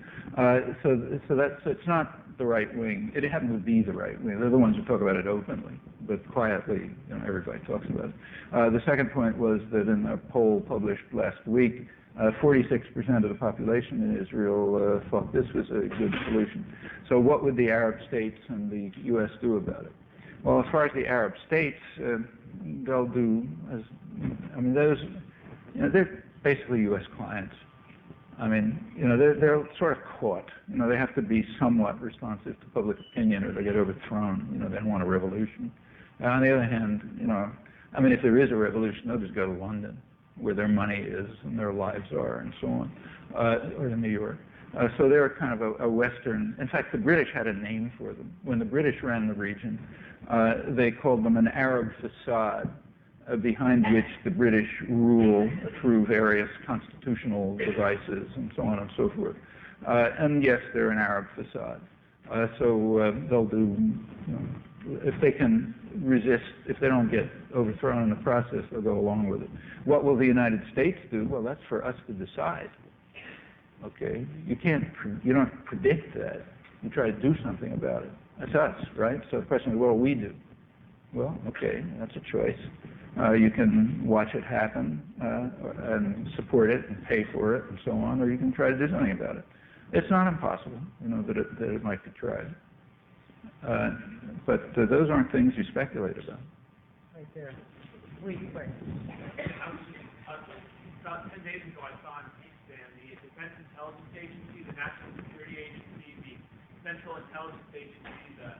It's not the right wing. It happens to be the right wing. They're the ones who talk about it openly, but quietly, everybody talks about it. The second point was that in a poll published last week, 46% of the population in Israel thought this was a good solution. So what would the Arab states and the U.S. do about it? Well, as far as the Arab states, they'll do they're basically U.S. clients. They're sort of caught. They have to be somewhat responsive to public opinion or they get overthrown. They don't want a revolution. On the other hand, if there is a revolution, they'll just go to London, where their money is and their lives are and so on, or to New York. So they're kind of a Western. In fact, the British had a name for them. When the British ran the region, they called them an Arab facade, behind which the British rule through various constitutional devices and so on and so forth. And yes, they're an Arab facade. So they'll do, if they can resist, if they don't get overthrown in the process, they'll go along with it. What will the United States do? Well, that's for us to decide. Okay, you don't predict that. You try to do something about it. That's us, right? So the question is, what do we do? Well, okay, that's a choice. You can watch it happen and support it and pay for it and so on, or you can try to do something about it. It's not impossible, that it might be tried. But those aren't things you speculate about. Right there. Wait. About 10 days ago, I saw on C-SPAN the Defense Intelligence Agency, the National Security Agency, the Central Intelligence Agency, the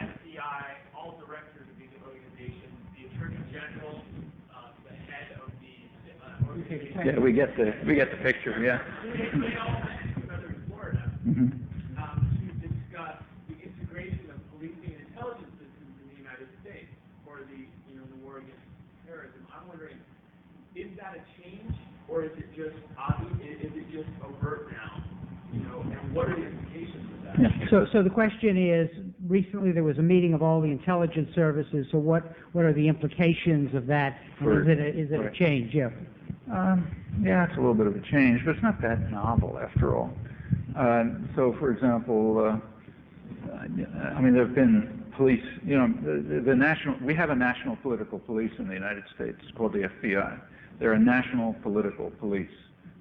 FBI, all directors of these organizations, the Attorney General, the head of the organization. Yeah, we get the picture. Yeah. They all went to Southern Florida to discuss the integration of policing and intelligence systems in the United States for the war against terrorism. I'm wondering, is that a change, or is it just obvious? Is it just overt now? And what are the implications of that? Yeah. So the question is, recently there was a meeting of all the intelligence services. So what are the implications of that? And is it a change? Yeah. Yeah, it's a little bit of a change, but it's not that novel after all. So, for example, there have been police. We have a national political police in the United States called the FBI. They're a national political police.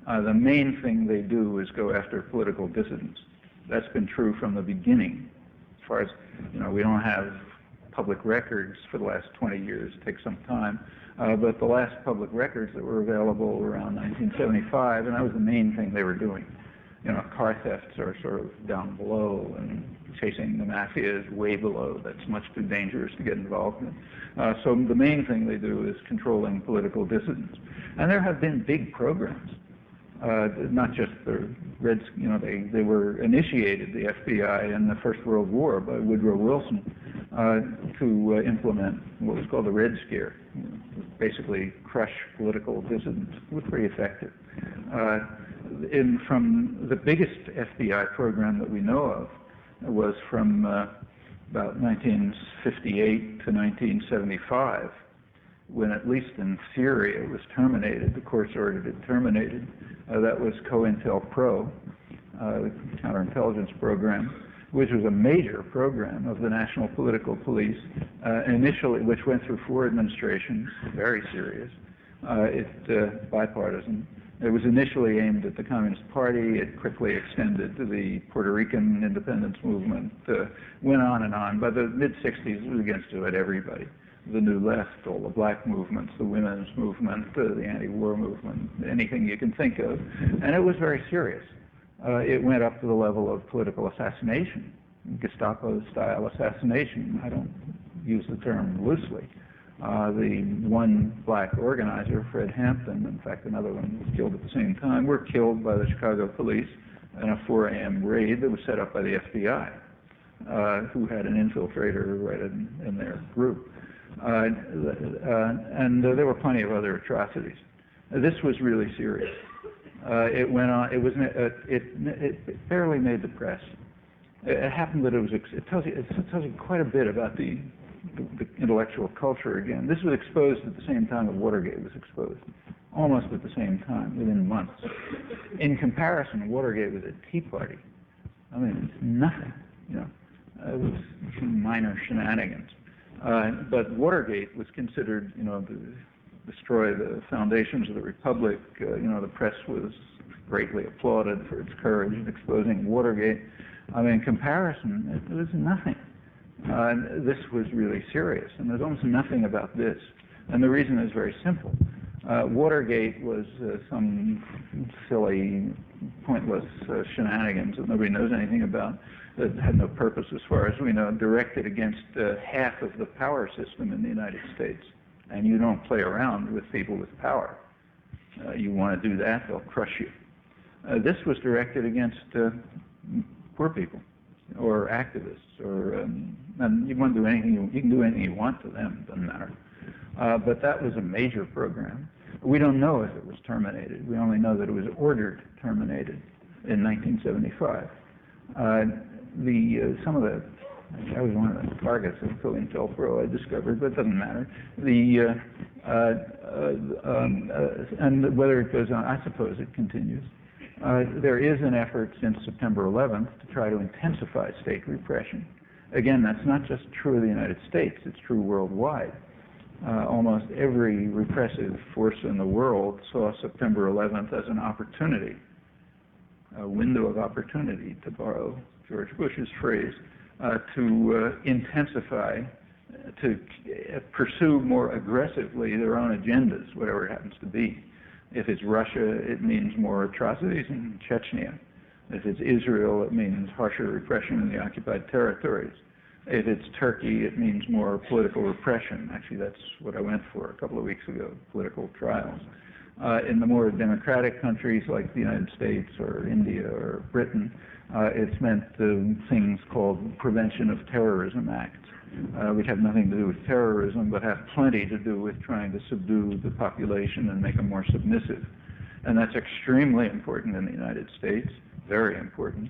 The main thing they do is go after political dissidents. That's been true from the beginning. As far as, we don't have public records for the last 20 years. It takes some time. But the last public records that were available were around 1975, and that was the main thing they were doing. Car thefts are sort of down below, and chasing the mafia is way below. That's much too dangerous to get involved in. So the main thing they do is controlling political dissidents. And there have been big programs, not just the Reds, they were initiated, the FBI, in the First World War by Woodrow Wilson. to implement what was called the Red Scare, basically crush political dissidents. It was pretty effective. From the biggest FBI program that we know of was from about 1958 to 1975, when at least in theory it was terminated, the courts ordered it terminated. That was COINTELPRO, the counterintelligence program, which was a major program of the National Political Police, initially, which went through 4 administrations, very serious. It's bipartisan. It was initially aimed at the Communist Party. It quickly extended to the Puerto Rican independence movement, went on and on. By the mid-60s, it was against about everybody. The New Left, all the black movements, the women's movement, the anti-war movement, anything you can think of. And it was very serious. It went up to the level of political assassination, Gestapo-style assassination. I don't use the term loosely. The one black organizer, Fred Hampton, in fact another one was killed at the same time, were killed by the Chicago police in a 4 a.m. raid that was set up by the FBI, who had an infiltrator right in their group. And there were plenty of other atrocities. This was really serious. It went on. It barely made the press. It happened that it tells you quite a bit about the intellectual culture again. This was exposed at the same time that Watergate was exposed, almost at the same time, within months. In comparison, Watergate was a Tea Party. I mean, it's nothing. It was minor shenanigans. But Watergate was considered, to destroy the foundations of the Republic. The press was greatly applauded for its courage in exposing Watergate. I mean, in comparison, it was nothing. This was really serious, and there's almost nothing about this. And the reason is very simple. Watergate was some silly, pointless shenanigans that nobody knows anything about, that had no purpose as far as we know, directed against half of the power system in the United States. And you don't play around with people with power. You want to do that, they'll crush you. This was directed against poor people or activists, and you want to do anything, you can do anything you want to them, doesn't matter. But that was a major program. We don't know if it was terminated. We only know that it was ordered terminated in 1975. I was one of the targets of COINTELPRO, I discovered, but it doesn't matter. And whether it goes on, I suppose it continues. There is an effort since September 11th to try to intensify state repression. Again, that's not just true of the United States, it's true worldwide. Almost every repressive force in the world saw September 11th as an opportunity, a window of opportunity, to borrow George Bush's phrase, to intensify, to pursue more aggressively their own agendas, whatever it happens to be. If it's Russia, it means more atrocities in Chechnya. If it's Israel, it means harsher repression in the occupied territories. If it's Turkey, it means more political repression. Actually, that's what I went for a couple of weeks ago, political trials. In the more democratic countries like the United States or India or Britain, it's meant things called Prevention of Terrorism Acts, which have nothing to do with terrorism, but have plenty to do with trying to subdue the population and make them more submissive. And that's extremely important in the United States, very important,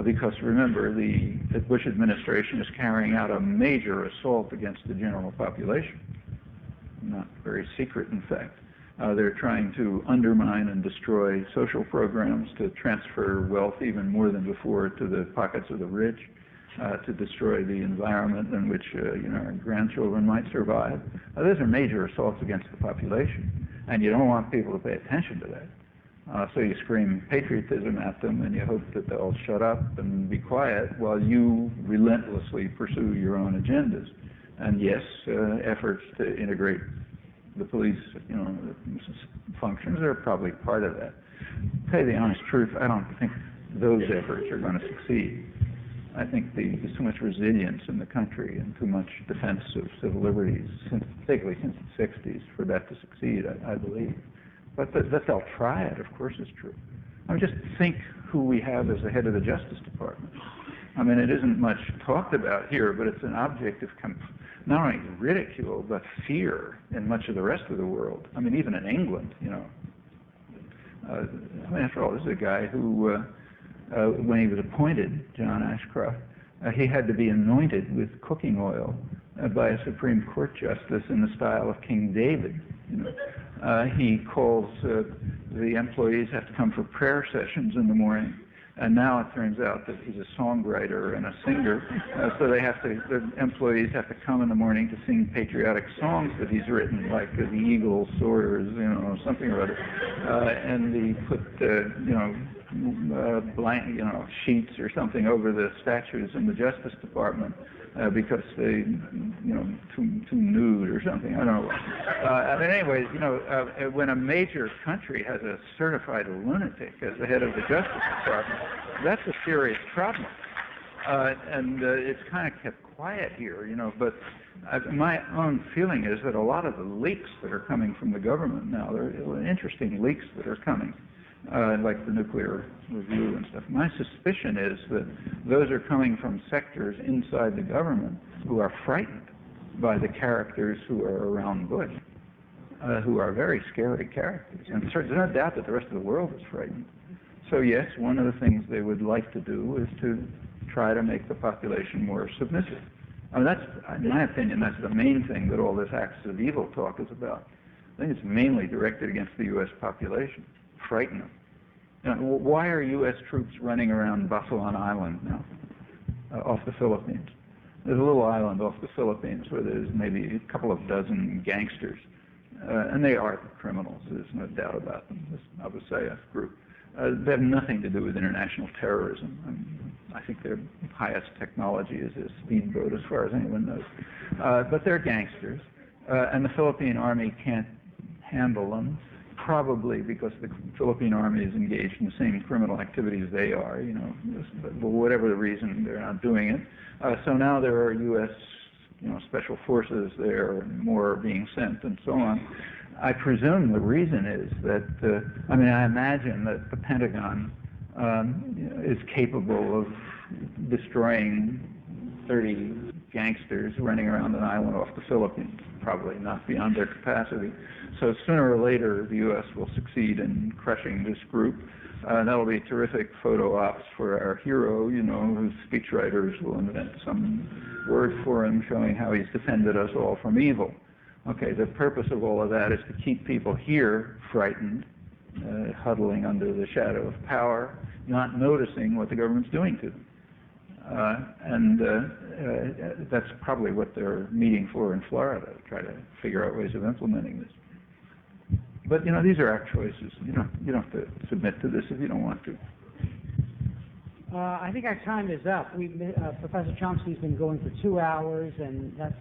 because remember, the Bush administration is carrying out a major assault against the general population. Not very secret, in fact. They're trying to undermine and destroy social programs, to transfer wealth even more than before to the pockets of the rich, to destroy the environment in which our grandchildren might survive. Those are major assaults against the population, and you don't want people to pay attention to that. So you scream patriotism at them, and you hope that they'll shut up and be quiet while you relentlessly pursue your own agendas. And yes, efforts to integrate the police, functions are probably part of that. To tell you the honest truth, I don't think those efforts are going to succeed. I think there's too much resilience in the country and too much defense of civil liberties, particularly since the 60s, for that to succeed, I believe. But that they'll try it, of course, is true. I mean, just think who we have as the head of the Justice Department. I mean, it isn't much talked about here, but it's an object of not only ridicule, but fear in much of the rest of the world. I mean, even in England, you know. I mean, after all, this is a guy who, when he was appointed, John Ashcroft, he had to be anointed with cooking oil by a Supreme Court justice in the style of King David. You know. He calls the employees have to come for prayer sessions in the morning. And now it turns out that he's a songwriter and a singer, so the employees have to come in the morning to sing patriotic songs that he's written, like the Eagle Soars, you know, something or other. And he put, sheets or something over the statues in the Justice Department because they, you know, too nude or something. I don't know. But anyways, you know, when a major country has a certified lunatic as the head of the Justice Department, that's a serious problem. And it's kind of kept quiet here, you know. But my own feeling is that a lot of the leaks that are coming from the government now, there are interesting leaks that are coming. Like the nuclear review and stuff. My suspicion is that those are coming from sectors inside the government who are frightened by the characters who are around Bush, who are very scary characters. And there's no doubt that the rest of the world is frightened. So yes, one of the things they would like to do is to try to make the population more submissive. I mean, that's, in my opinion, that's the main thing that all this axis of evil talk is about. I think it's mainly directed against the U.S. population. Frighten them. You know, why are U.S. troops running around Bafalon Island now, off the Philippines? There's a little island off the Philippines where there's maybe a couple of dozen gangsters, and they are criminals. There's no doubt about them. This Abusayef group. They have nothing to do with international terrorism. I mean, I think their highest technology is a speedboat, as far as anyone knows. But they're gangsters, and the Philippine army can't handle them. Probably because the Philippine army is engaged in the same criminal activities they are, you know, but for whatever the reason, they're not doing it. So now there are U.S., you know, special forces there, and more are being sent, and so on. I presume the reason is that, I mean, I imagine that the Pentagon is capable of destroying 30 gangsters running around an island off the Philippines, probably not beyond their capacity. So sooner or later, the U.S. will succeed in crushing this group. That'll be terrific photo ops for our hero, you know, whose speechwriters will invent some word for him showing how he's defended us all from evil. Okay, the purpose of all of that is to keep people here frightened, huddling under the shadow of power, not noticing what the government's doing to them. That's probably what they're meeting for in Florida, to try to figure out ways of implementing this. But, you know, these are our choices. You don't have to submit to this if you don't want to. I think our time is up. Professor Chomsky's been going for 2 hours, and that's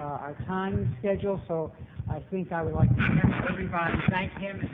our time schedule. So I think I would like to thank everybody. Thank him.